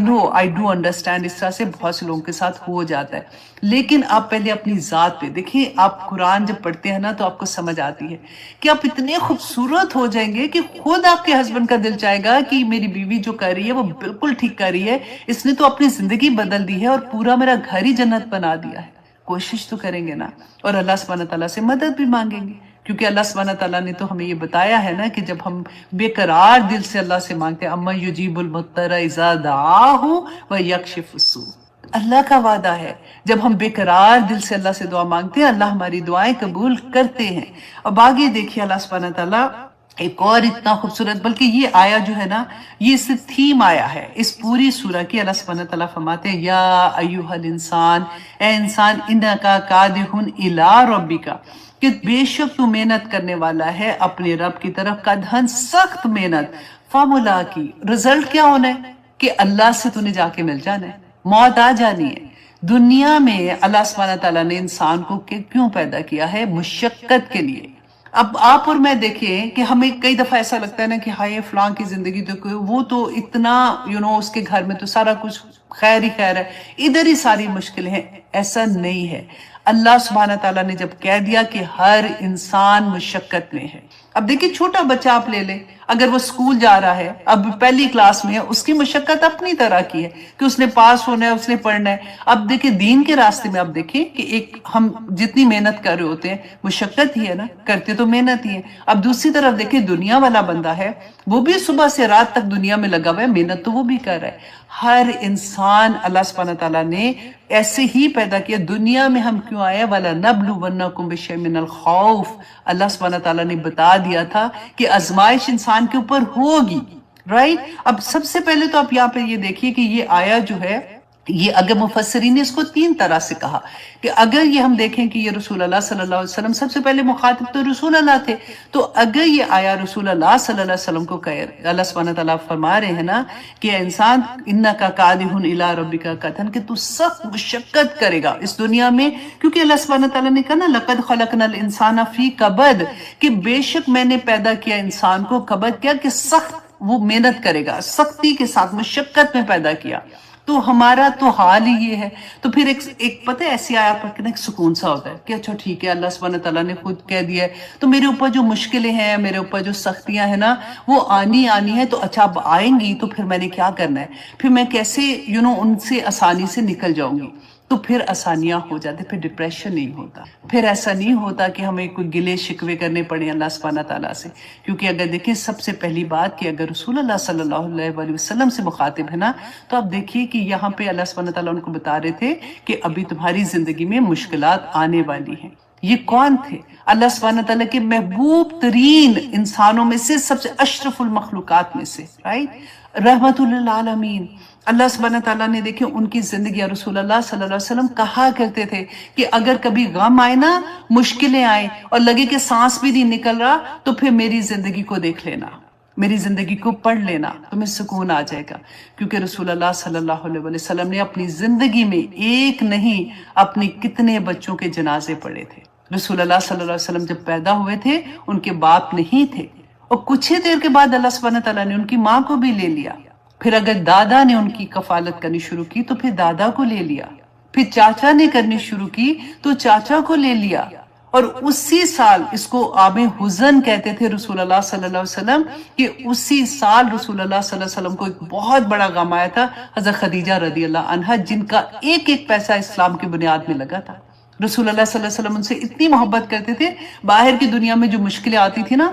ڈو انڈرسٹینڈ، اس طرح سے بہت سے لوگوں کے ساتھ ہو جاتا ہے، لیکن آپ پہلے اپنی ذات پہ دیکھیں۔ آپ قرآن جب پڑھتے ہیں نا تو آپ کو سمجھ آتی ہے کہ آپ اتنے خوبصورت ہو جائیں گے کہ خود آپ کے ہسبینڈ کا دل چاہے گا کہ میری بیوی جو کر رہی ہے وہ بالکل ٹھیک کر رہی ہے، اس نے تو اپنی زندگی بدل دی ہے اور پورا میرا گھر ہی جنت بنا دیا ہے۔ کوشش تو کریں گے نا، اور اللہ سبحانہ تعالیٰ سے مدد بھی مانگیں گے، کیونکہ اللہ سبحانہ تعالیٰ نے تو ہمیں یہ بتایا ہے نا کہ جب ہم بے قرار دل سے اللہ سے مانگتے ہیں، اما یجیب المضطر اذا دعاہ ویکشف السوء، اللہ کا وعدہ ہے جب ہم بے قرار دل سے اللہ سے دعا مانگتے ہیں اللہ ہماری دعائیں قبول کرتے ہیں۔ اب آگے دیکھیے اللہ سبحانہ تعالیٰ ایک اور اتنا خوبصورت، بلکہ یہ آیا جو ہے نا یہ اس تھیم آیا ہے اس پوری سورہ کی۔ اللہ سبحانہ تعالیٰ فرماتے ہیں یا ایوہ الانسان، اے انسان، انکا کادح الی ربک، کہ بے شک تو محنت کرنے والا ہے اپنے رب کی طرف، کدہن سخت محنت، فملاقی، رزلٹ کیا ہونا ہے کہ اللہ سے تو نے جا کے مل جانا ہے، موت آ جانی ہے۔ دنیا میں اللہ سبحانہ تعالیٰ نے انسان کو کیوں پیدا کیا ہے؟ مشقت کے لیے۔ اب آپ اور میں دیکھیں کہ ہمیں کئی دفعہ ایسا لگتا ہے نا کہ ہائے فلاں کی زندگی تو وہ تو اتنا اس کے گھر میں تو سارا کچھ خیر ہی خیر ہے، ادھر ہی ساری مشکلیں ہیں۔ ایسا نہیں ہے، اللہ سبحانہ تعالیٰ نے جب کہہ دیا کہ ہر انسان مشقت میں ہے۔ اب دیکھیں چھوٹا بچہ آپ لے لیں، اگر وہ سکول جا رہا ہے، اب پہلی کلاس میں ہے، اس کی مشقت اپنی طرح کی ہے کہ اس نے پاس ہونا ہے، اس نے پڑھنا ہے۔ اب دیکھیں دین کے راستے میں آپ دیکھیں کہ ایک ہم جتنی محنت کر رہے ہوتے ہیں مشقت ہی ہے نا، کرتے تو محنت ہی ہے۔ اب دوسری طرف دیکھیں دنیا والا بندہ ہے، وہ بھی صبح سے رات تک دنیا میں لگا ہوا ہے، محنت تو وہ بھی کر رہا ہے۔ ہر انسان اللہ سبحانہ تعالیٰ نے ایسے ہی پیدا کیا۔ دنیا میں ہم کیوں آئے؟ وَلَنَبْلُوَنَّكُمْ بِشَيْءٍ مِّنَ الْخَوْفِ، اللہ سبحانہ تعالیٰ نے بتا دیا تھا کہ آزمائش انسان کے اوپر ہوگی، رائٹ؟ اب سب سے پہلے تو آپ یہاں پہ یہ دیکھیے کہ یہ آیا جو ہے، یہ اگر مفسرین نے اس کو تین طرح سے کہا کہ اگر یہ ہم دیکھیں کہ یہ رسول اللہ صلی اللہ علیہ وسلم سب سے پہلے مخاطب تو رسول اللہ تھے، تو اگر یہ آیا رسول اللہ صلی اللہ علیہ وسلم کو اللہ سبحانہ تعالیٰ فرما رہے ہیں نا کہ انسان انکا کادح الی ربک کدحن، کہ تو سخت مشقت کرے گا اس دنیا میں، کیونکہ اللہ سبحانہ تعالیٰ نے کہا نا لقد خلقنا الانسان فی کبد، کہ بے شک میں نے پیدا کیا انسان کو کبد، کیا کہ سخت وہ محنت کرے گا، سختی کے ساتھ مشقت میں پیدا کیا۔ تو ہمارا تو حال ہی یہ ہے۔ تو پھر ایک پتہ ایسی آیات پڑھ کے نا ایک سکون سا ہوتا ہے کہ اچھا ٹھیک ہے، اللہ سبحانہ تعالیٰ نے خود کہہ دیا ہے تو میرے اوپر جو مشکلیں ہیں، میرے اوپر جو سختیاں ہیں نا وہ آنی ہے، تو اچھا اب آئیں گی تو پھر میں نے کیا کرنا ہے، پھر میں کیسے ان سے آسانی سے نکل جاؤں گی، تو پھر آسانیاں ہو جاتے، پھر ڈپریشن نہیں ہوتا، پھر ایسا نہیں ہوتا کہ ہمیں کوئی گلے شکوے کرنے پڑے اللہ سبحانہ تعالیٰ سے۔ کیونکہ اگر دیکھیں سب سے پہلی بات کہ اگر رسول اللہ صلی اللہ علیہ وسلم سے مخاطب ہے نا، تو آپ دیکھیے کہ یہاں پہ اللہ سبحانہ تعالیٰ ان کو بتا رہے تھے کہ ابھی تمہاری زندگی میں مشکلات آنے والی ہیں۔ یہ کون تھے؟ اللہ سبحانہ تعالیٰ کے محبوب ترین انسانوں میں سے، سب سے اشرف المخلوقات میں سے، رائٹ؟ رحمت للعالمین۔ اللہ سبحانہ تعالیٰ نے دیکھیں ان کی زندگی، رسول اللہ صلی اللہ علیہ وسلم کہا کرتے تھے کہ اگر کبھی غم آئے نا، مشکلیں آئیں اور لگے کہ سانس بھی نہیں نکل رہا، تو پھر میری زندگی کو دیکھ لینا، میری زندگی کو پڑھ لینا، تمہیں سکون آ جائے گا۔ کیونکہ رسول اللہ صلی اللہ علیہ وسلم نے اپنی زندگی میں ایک نہیں اپنی کتنے بچوں کے جنازے پڑھے تھے۔ رسول اللہ صلی اللہ علیہ وسلم جب پیدا ہوئے تھے ان کے باپ نہیں تھے، اور کچھ ہی دیر کے بعد اللہ سبحانہ تعالیٰ نے ان کی ماں کو بھی لے لیا۔ پھر اگر دادا نے ان کی کفالت کرنی شروع کی تو پھر دادا کو لے لیا، پھر چاچا نے کرنی شروع کی تو چاچا کو لے لیا، اور اسی سال اس کو عام حزن کہتے تھے رسول اللہ صلی اللہ علیہ وسلم، کہ اسی سال رسول اللہ صلی اللہ علیہ وسلم کو ایک بہت بڑا غم آیا تھا، حضرت خدیجہ رضی اللہ عنہا، جن کا ایک ایک پیسہ اسلام کی بنیاد میں لگا تھا۔ رسول اللہ صلی اللہ علیہ وسلم ان سے اتنی محبت کرتے تھے، باہر کی دنیا میں جو مشکلیں آتی تھی نا،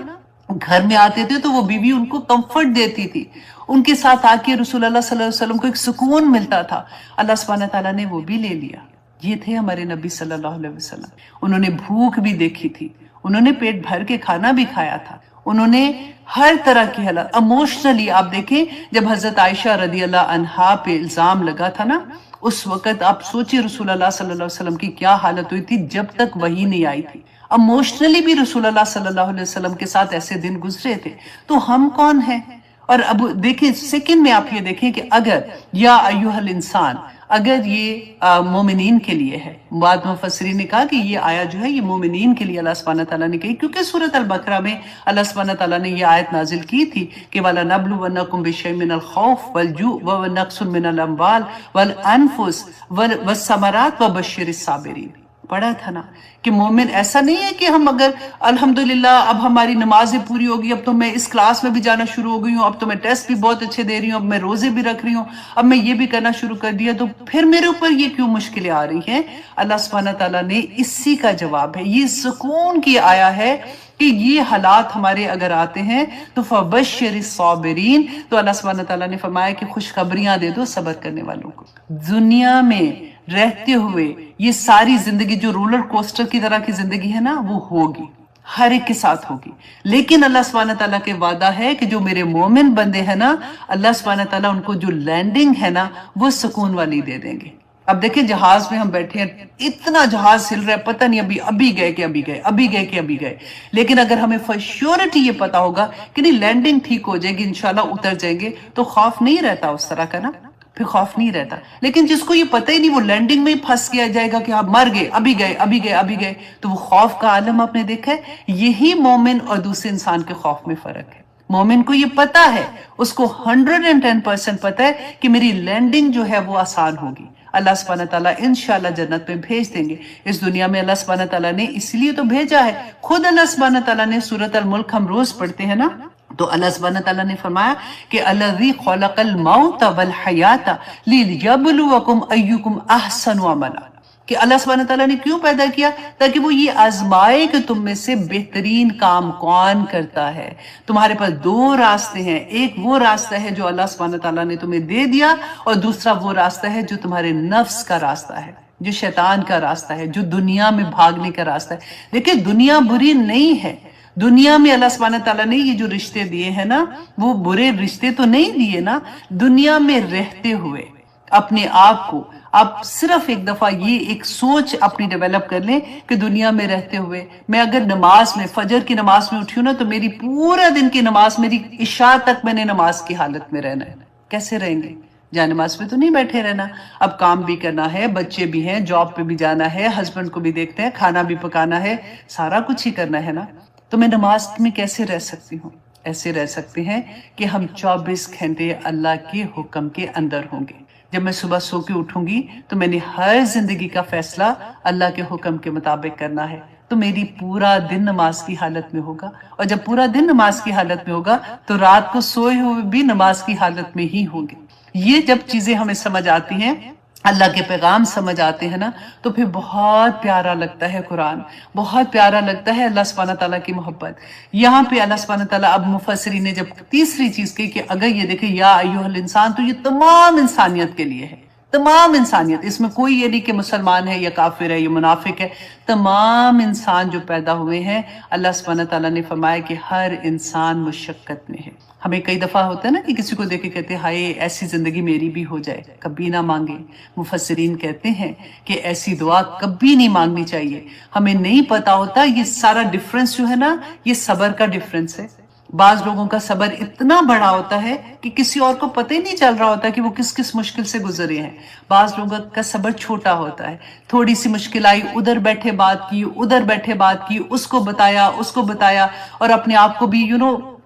گھر میں آتے تھے تو وہ بیوی ان کو کمفرٹ دیتی تھی، ان کے ساتھ آ کے رسول اللہ صلی اللہ علیہ وسلم کو ایک سکون ملتا تھا۔ اللہ سبحانہ تعالیٰ نے وہ بھی لے لیا۔ یہ تھے ہمارے نبی صلی اللہ علیہ وسلم، انہوں نے بھوک بھی دیکھی تھی، انہوں نے پیٹ بھر کے کھانا بھی کھایا تھا، انہوں نے ہر طرح کی حالت ایموشنلی، آپ دیکھیں جب حضرت عائشہ رضی اللہ عنہا پہ الزام لگا تھا نا، اس وقت آپ سوچیں رسول اللہ صلی اللہ علیہ وسلم کی کیا حالت ہوئی تھی جب تک وحی نہیں آئی تھی۔ ایموشنلی بھی رسول اللہ صلی اللہ علیہ وسلم کے ساتھ ایسے دن گزرے تھے، تو ہم کون ہیں؟ اور اب دیکھیں سیکنڈ میں آپ یہ دیکھیں کہ اگر یا ایوہ الانسان، اگر یہ مومنین کے لیے ہے، بعد مفسرین نے کہا کہ یہ آیا جو ہے یہ مومنین کے لیے اللہ سبحانہ تعالیٰ نے کہی، کیونکہ سورۃ البقرہ میں اللہ سبحانہ تعالیٰ نے یہ آیت نازل کی تھی کہ وَلَنَبْلُوَنَّكُمْ بِشَيْءٍ مِّنَ الْخَوْفِ وَالْجُوعِ وَنَقْصٍ مِّنَ الْأَمْوَالِ وَالْأَنفُسِ وَالثَّمَرَاتِ وَبَشِّرِ الصَّابِرِينَ۔ پڑھا تھا نا کہ مومن ایسا نہیں ہے کہ ہم اگر الحمدللہ اب ہماری نمازیں پوری ہوگی، اب تو میں اس کلاس میں بھی جانا شروع ہو گئی ہوں، اب تو میں ٹیسٹ بھی بہت اچھے دے رہی ہوں، اب میں روزے بھی رکھ رہی ہوں، اب میں یہ بھی کرنا شروع کر دیا تو پھر میرے اوپر یہ کیوں مشکلیں آ رہی ہیں؟ اللہ سبحانہ تعالیٰ نے اسی کا جواب ہے، یہ سکون کی آیا ہے کہ یہ حالات ہمارے اگر آتے ہیں تو فَبَشِّرِ الصَّابِرِينَ، تو اللہ سبحانہ تعالیٰ نے فرمایا کہ خوشخبریاں دے دو صبر کرنے والوں کو۔ دنیا میں رہتے ہوئے یہ ساری زندگی جو رولر کوسٹر کی طرح کی زندگی ہے نا، وہ ہوگی، ہر ایک کے ساتھ ہوگی، لیکن اللہ سبحانہ تعالیٰ کے وعدہ ہے کہ جو میرے مومن بندے ہیں نا، اللہ سبحانہ تعالیٰ ان کو جو لینڈنگ ہے نا وہ سکون والی دے دیں گے۔ اب دیکھیں جہاز میں ہم بیٹھے ہیں، اتنا جہاز ہل رہا ہے، پتہ نہیں ابھی گئے کہ ابھی گئے، ابھی گئے کہ ابھی گئے، لیکن اگر ہمیں فور شیورٹی یہ پتا ہوگا کہ نہیں لینڈنگ ٹھیک ہو جائے گی، انشاءاللہ اتر جائیں گے، تو خوف نہیں رہتا اس طرح کا نا، پھر خوف نہیں رہتا۔ لیکن جس کو یہ پتہ ہی نہیں، وہ لینڈنگ میں ہی پھنس کیا جائے گا کہ آپ مر گئے، ابھی گئے ابھی گئے ابھی گئے، تو وہ خوف کا عالم آپ نے دیکھا ہے۔ یہی مومن اور دوسرے انسان کے خوف میں فرق ہے۔ مومن کو یہ پتا ہے، اس کو 110% پتا ہے کہ میری لینڈنگ جو ہے وہ آسان ہوگی، اللہ سبحانہ تعالیٰ انشاءاللہ جنت میں بھیج دیں گے۔ اس دنیا میں اللہ سبحانہ تعالیٰ نے اس لیے تو بھیجا ہے، خود اللہ سبحانہ تعالیٰ نے سورۃ الملک ہم روز پڑھتے ہیں نا، تو اللہ سبحانہ تعالیٰ نے فرمایا کہ الذی خلق الموت والحیات لیبلوکم ایکم احسن عملا، کہ اللہ سبحانہ تعالیٰ نے کیوں پیدا کیا؟ تاکہ وہ یہ آزمائے کہ تم میں سے بہترین کام کون کرتا ہے۔ تمہارے پاس دو راستے ہیں، ایک وہ راستہ ہے جو اللہ سبحانہ تعالیٰ نے تمہیں دے دیا، اور دوسرا وہ راستہ ہے جو تمہارے نفس کا راستہ ہے، جو شیطان کا راستہ ہے، جو دنیا میں بھاگنے کا راستہ ہے۔ دیکھیں دنیا بری نہیں ہے، دنیا میں اللہ سبحانہ تعالیٰ نے یہ جو رشتے دیے ہیں نا، وہ برے رشتے تو نہیں دیے نا۔ دنیا میں رہتے ہوئے اپنے آپ کو آپ صرف ایک دفعہ یہ ایک سوچ اپنی ڈیولپ کر لیں کہ دنیا میں رہتے ہوئے میں اگر نماز میں فجر کی نماز میں اٹھی ہوں نا، تو میری پورا دن کی نماز، میری عشاء تک میں نے نماز کی حالت میں رہنا ہے۔ کیسے رہیں گے؟ جہاں نماز پہ تو نہیں بیٹھے رہنا، اب کام بھی کرنا ہے، بچے بھی ہیں، جاب پہ بھی جانا ہے، ہسبینڈ کو بھی دیکھتے ہیں، کھانا بھی پکانا ہے، سارا کچھ ہی کرنا ہے نا۔ تو میں نماز میں کیسے رہ سکتی ہوں؟ ایسے رہ سکتے ہیں کہ ہم 24 گھنٹے اللہ کے حکم کے اندر ہوں گے۔ جب میں صبح سو کے اٹھوں گی تو میں نے ہر زندگی کا فیصلہ اللہ کے حکم کے مطابق کرنا ہے، تو میری پورا دن نماز کی حالت میں ہوگا، اور جب پورا دن نماز کی حالت میں ہوگا تو رات کو سوئے ہوئے بھی نماز کی حالت میں ہی ہوں گے۔ یہ جب چیزیں ہمیں سمجھ آتی ہیں، اللہ کے پیغام سمجھ آتے ہیں نا، تو پھر بہت پیارا لگتا ہے قرآن، بہت پیارا لگتا ہے اللہ سبحانہ تعالیٰ کی محبت۔ یہاں پہ اللہ سبحانہ تعالیٰ اب مفسرین نے جب تیسری چیز کہی کہ اگر یہ دیکھیں یا ایھا الانسان، تو یہ تمام انسانیت کے لیے ہے، تمام انسانیت، اس میں کوئی یہ نہیں کہ مسلمان ہے یا کافر ہے یا منافق ہے، تمام انسان جو پیدا ہوئے ہیں، اللہ سبحانہ تعالیٰ نے فرمایا کہ ہر انسان مشقت میں ہے۔ ہمیں کئی دفعہ ہوتا ہے نا کہ کسی کو دیکھ کے کہتے ہیں ہائے ایسی زندگی میری بھی ہو جائے، کبھی نہ مانگے۔ مفسرین کہتے ہیں کہ ایسی دعا کبھی نہیں مانگنی چاہیے۔ ہمیں نہیں پتا ہوتا یہ سارا ڈفرنس جو ہے نا، یہ صبر کا ڈفرنس ہے۔ بعض لوگوں کا صبر اتنا بڑا ہوتا ہے کہ کسی اور کو پتہ ہی نہیں چل رہا ہوتا کہ وہ کس کس مشکل سے گزرے ہیں۔ بعض لوگوں کا صبر چھوٹا ہوتا ہے، تھوڑی سی مشکل آئی، ادھر بیٹھے بات کی، ادھر بیٹھے بات کی، اس کو بتایا اور اپنے آپ کو بھی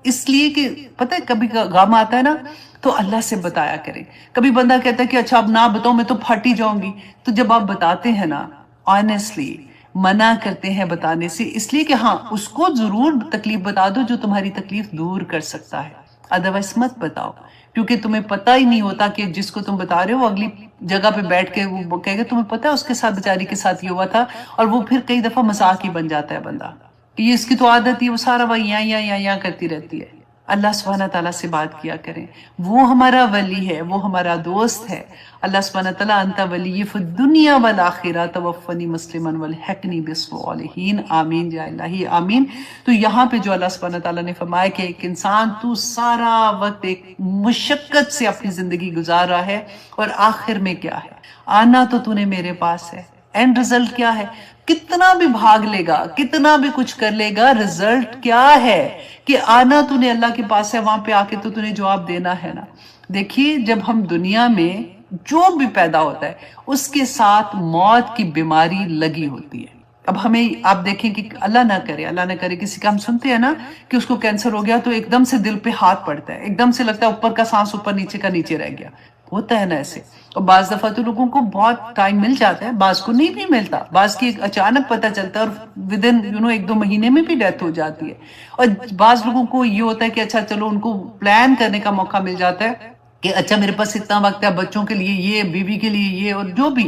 اس لیے کہ پتہ ہے کبھی غم آتا ہے نا تو اللہ سے بتایا کریں۔ کبھی بندہ کہتا ہے کہ اچھا اب نہ بتاؤں میں تو پھٹ ہی جاؤں گی، تو جب آپ بتاتے ہیں نا آنیسٹلی منع کرتے ہیں بتانے سے، اس لیے کہ ہاں اس کو ضرور تکلیف بتا دو جو تمہاری تکلیف دور کر سکتا ہے، ادروائز مت بتاؤ، کیونکہ تمہیں پتہ ہی نہیں ہوتا کہ جس کو تم بتا رہے ہو اگلی جگہ پہ بیٹھ کے وہ کہے گا تمہیں پتہ ہے اس کے ساتھ بیچاری کے ساتھ یہ ہوا تھا، اور وہ پھر کئی دفعہ مذاق ہی بن جاتا ہے بندہ کہ یہ اس کی تو عادت ہی، وہ سارا وہ یہاں کرتی رہتی ہے۔ اللہ سبحانہ تعالیٰ سے بات کیا کریں، وہ ہمارا ولی ہے، وہ ہمارا دوست ہے۔ اللہ سبحانہ تعالیٰ انت ولی فی الدنیا والآخرہ توفنی مسلما والحقنی بالصالحین، آمین یا الہی آمین۔ تو یہاں پہ جو اللہ سبحانہ تعالیٰ نے فرمایا کہ ایک انسان تو سارا وقت ایک مشقت سے اپنی زندگی گزار رہا ہے، اور آخر میں کیا ہے؟ آنا تو نے میرے پاس ہے، اینڈ رزلٹ کیا ہے؟ کتنا بھی بھاگ لے گا، کتنا بھی کچھ کر لے گا، رزلٹ کیا ہے کہ آنا تو نے اللہ کے پاس ہے، وہاں پہ آ کے تو نے جواب دینا ہے نا۔ دیکھیے جب ہم دنیا میں جو بھی پیدا ہوتا ہے اس کے ساتھ موت کی بیماری لگی ہوتی ہے۔ اب ہمیں آپ دیکھیں کہ اللہ نہ کرے کسی کا ہم سنتے ہیں نا کہ اس کو کینسر ہو گیا تو ایک دم سے دل پہ ہاتھ پڑتا ہے، ایک دم سے لگتا ہے اوپر کا سانس اوپر نیچے کا نیچے رہ گیا، ہوتا ہے نا ایسے. اور بعض دفعہ تو لوگوں کو بہت ٹائم مل جاتا ہے, بعض کو نہیں بھی ملتا, بعض کی اچانک پتہ چلتا ہے اور ودن 1-2 مہینے میں بھی ڈیتھ ہو جاتی ہے. اور بعض لوگوں کو یہ ہوتا ہے کہ اچھا چلو ان کو پلان کرنے کا موقع مل جاتا ہے کہ اچھا میرے پاس اتنا وقت ہے, بچوں کے لیے یہ, بیوی کے لیے یہ, اور جو بھی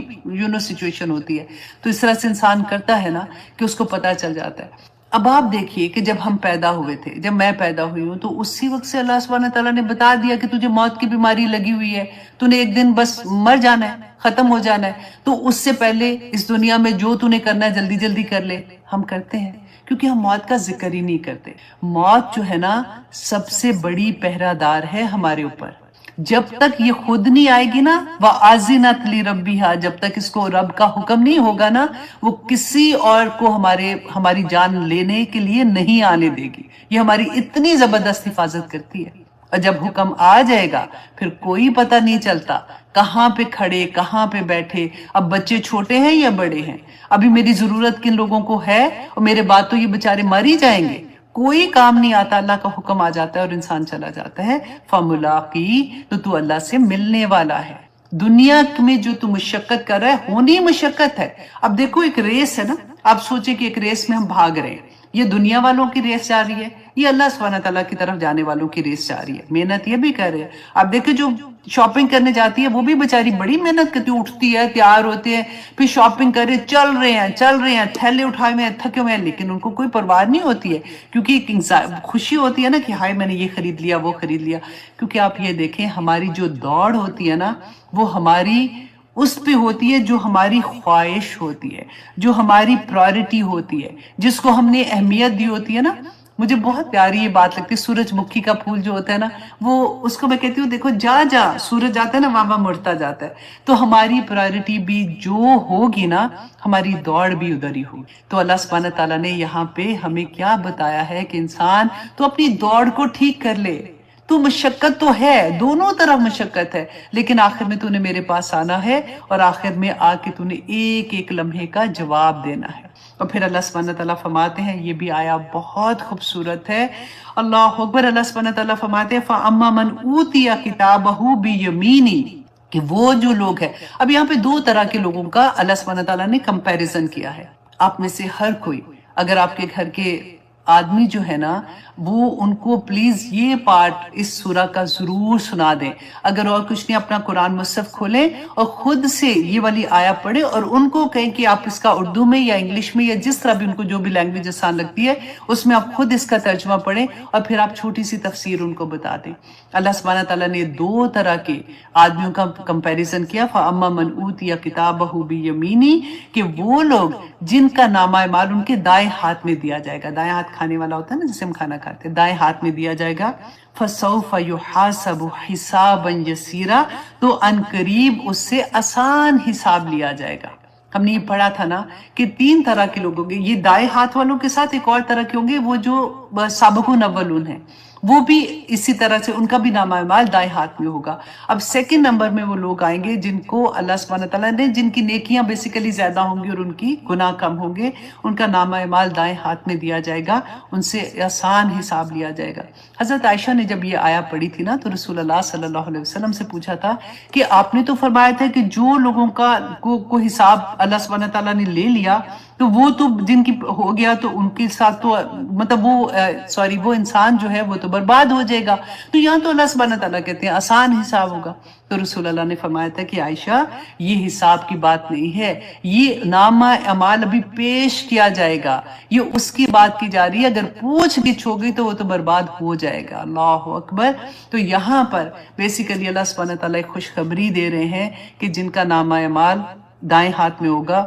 سچویشن ہوتی ہے, تو اس طرح سے انسان کرتا ہے نا کہ اس کو پتہ چل جاتا ہے. اب آپ دیکھیے کہ جب ہم پیدا ہوئے تھے, جب میں پیدا ہوئی ہوں, تو اسی وقت سے اللہ سبحانہ تعالیٰ نے بتا دیا کہ تجھے موت کی بیماری لگی ہوئی ہے, تو نے ایک دن بس مر جانا ہے, ختم ہو جانا ہے. تو اس سے پہلے اس دنیا میں جو تو نے کرنا ہے جلدی جلدی کر لے. ہم کرتے ہیں کیونکہ ہم موت کا ذکر ہی نہیں کرتے. موت جو ہے نا سب سے بڑی پہرہ دار ہے ہمارے اوپر. جب تک یہ خود نہیں آئے گی نا, وَآذِنَتْ لِرَبِّهَا, جب تک اس کو رب کا حکم نہیں ہوگا نا, وہ کسی اور کو ہماری جان لینے کے لیے نہیں آنے دے گی. یہ ہماری اتنی زبردست حفاظت کرتی ہے. اور جب حکم آ جائے گا پھر کوئی پتہ نہیں چلتا کہاں پہ کھڑے, کہاں پہ بیٹھے. اب بچے چھوٹے ہیں یا بڑے ہیں, ابھی میری ضرورت کن لوگوں کو ہے, اور میرے بعد تو یہ بےچارے مر ہی جائیں گے. کوئی کام نہیں آتا, اللہ کا حکم آ جاتا ہے اور انسان چلا جاتا ہے. فَمُلَاقِي, تو اللہ سے ملنے والا ہے. دنیا میں جو تو مشقت کر رہا ہے, ہونی مشقت ہے. اب دیکھو ایک ریس ہے نا, آپ سوچیں کہ ایک ریس میں ہم بھاگ رہے ہیں. یہ دنیا والوں کی ریس جا رہی ہے, یہ اللہ سبحانہ تعالیٰ کی طرف جانے والوں کی ریس جا رہی ہے. محنت یہ بھی کر رہے ہیں. اب دیکھیں جو شاپنگ کرنے جاتی ہے وہ بھی بیچاری بڑی محنت کرتی ہے, اٹھتی ہے, تیار ہوتے ہیں, پھر شاپنگ کر رہے, چل رہے ہیں, تھیلے اٹھائے ہوئے ہیں, تھکے ہوئے ہیں, لیکن ان کو کوئی پرواہ نہیں ہوتی ہے, کیونکہ ایک خوشی ہوتی ہے نا کہ ہائے میں نے یہ خرید لیا, وہ خرید لیا. کیونکہ آپ یہ دیکھیں ہماری جو دوڑ ہوتی ہے نا, وہ ہماری اس پہ ہوتی ہے جو ہماری خواہش ہوتی ہے, جو ہماری پرائرٹی ہوتی ہے, جس کو ہم نے اہمیت دی ہوتی ہے نا. مجھے بہت پیاری یہ بات لگتی ہے, سورج مکھی کا پھول جو ہوتا ہے نا, وہ اس کو میں کہتی ہوں دیکھو جا سورج جاتا ہے نا, وہاں مڑتا جاتا ہے. تو ہماری پرائرٹی بھی جو ہوگی نا, ہماری دوڑ بھی ادھر ہی ہوگی. تو اللہ سبحانہ تعالیٰ نے یہاں پہ ہمیں کیا بتایا ہے کہ انسان تو اپنی دوڑ کو ٹھیک کر لے. تو مشقت تو ہے, دونوں طرف مشقت ہے, لیکن آخر میں تو نے میرے پاس آنا ہے, اور آخر میں آ کے تو نے ایک ایک لمحے کا جواب دینا ہے. اور پھر اللہ سبحانہ تعالیٰ فرماتے ہیں, یہ بھی آیا بہت خوبصورت ہے, اللہ اکبر. اللہ سبحانہ تعالیٰ فرماتے ہیں فَأَمَّا مَنْ أُوتِيَ كِتَابَهُ بِيَمِينِهِ, کہ وہ جو لوگ ہیں. اب یہاں پہ 2 طرح کے لوگوں کا اللہ سبحانہ تعالیٰ نے کمپیریزن کیا ہے. آپ میں سے ہر کوئی, اگر آپ کے گھر کے آدمی جو ہے نا, وہ ان کو پلیز یہ پارٹ اس سورہ کا ضرور سنا دیں. اگر اور کچھ نہیں, اپنا قرآن مصحف کھولیں اور خود سے یہ والی آیا پڑھیں, اور ان کو کہیں کہ آپ اس کا اردو میں یا انگلش میں یا جس طرح بھی ان کو جو بھی لینگویج آسان لگتی ہے اس میں آپ خود اس کا ترجمہ پڑھیں, اور پھر آپ چھوٹی سی تفسیر ان کو بتا دیں. اللہ سبحانہ تعالیٰ نے 2 طرح کے آدمیوں کا کمپیریزن کیا. فَأَمَّا مَنْ أُوتِيَ كِتَابَهُ بِيَمِينِهِ, کہ وہ لوگ جن کا نامہ اعمال ان کے دائیں ہاتھ میں دیا جائے گا. دائیں ہاتھ کھانے والا ہوتا ہے نا, جسے ہم کھانا کھاتے ہیں, دائیں ہاتھ میں دیا جائے گا. فَسَوْفَ يُحَاسَبُ حِسَابًا يَسِيرًا, تو ان قریب اس سے آسان حساب لیا جائے گا. ہم نے یہ پڑھا تھا نا کہ 3 طرح کے لوگ ہوں گے. یہ دائیں ہاتھ والوں کے ساتھ ایک اور طرح کے ہوں گے, وہ جو سابقون اولون ہیں, وہ بھی اسی طرح سے ان کا بھی نامہ اعمال دائیں ہاتھ میں ہوگا. اب 2nd نمبر میں وہ لوگ آئیں گے جن کو اللہ سبحانہ تعالیٰ نے, جن کی نیکیاں بیسیکلی زیادہ ہوں گی اور ان کی گناہ کم ہوں گے, ان کا نامہ اعمال دائیں ہاتھ میں دیا جائے گا, ان سے آسان حساب لیا جائے گا. حضرت عائشہ نے جب یہ آیا پڑھی تھی نا, تو رسول اللہ صلی اللہ علیہ وسلم سے پوچھا تھا کہ آپ نے تو فرمایا تھا کہ جو لوگوں کا کو حساب اللہ سبحانہ تعالیٰ نے لے لیا, تو وہ تو جن کی ہو گیا تو ان کے ساتھ تو مطلب وہ انسان جو ہے وہ تو برباد ہو جائے گا. تو یہاں تو اللہ سبحانہ تعالیٰ کہتے ہیں آسان حساب ہوگا. تو رسول اللہ نے فرمایا تھا کہ عائشہ یہ حساب کی بات نہیں ہے, یہ نامہ اعمال ابھی پیش کیا جائے گا, یہ اس کی بات کی جا رہی ہے. اگر پوچھ گچھ ہو گئی تو وہ تو برباد ہو جائے گا. اللہ اکبر. تو یہاں پر بیسیکلی اللہ سبحانہ تعالیٰ ایک خوشخبری دے رہے ہیں کہ جن کا نامہ اعمال دائیں ہاتھ میں ہوگا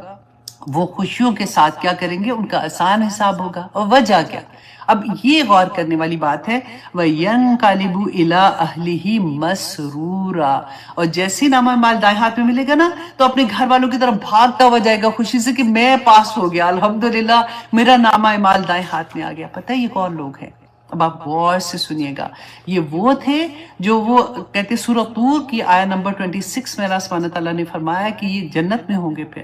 وہ خوشیوں کے ساتھ کیا کریں گے, ان کا آسان حساب ہوگا. اور وجہ کیا؟ اب یہ غور کرنے والی بات ہے. وَيَنْقَلِبُ إِلَىٰ أَهْلِهِ مَسْرُورًا, اور جیسے نامہ اعمال دائیں ہاتھ میں ملے گا نا, تو اپنے گھر والوں کی طرف بھاگتا ہوا جائے گا خوشی سے کہ میں پاس ہو گیا, الحمدللہ میرا نامہ اعمال دائیں ہاتھ میں آ گیا. پتہ ہے یہ کون لوگ ہیں؟ اب آپ غور سے سنیے گا. یہ وہ تھے جو وہ کہتے سورہ طور کی آیت نمبر 26 میں اللہ سبحانہ تعالیٰ نے فرمایا کہ یہ جنت میں ہوں گے. پھر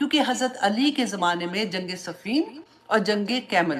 کیونکہ حضرت علی کے زمانے میں جنگ صفین اور جنگ کیمل،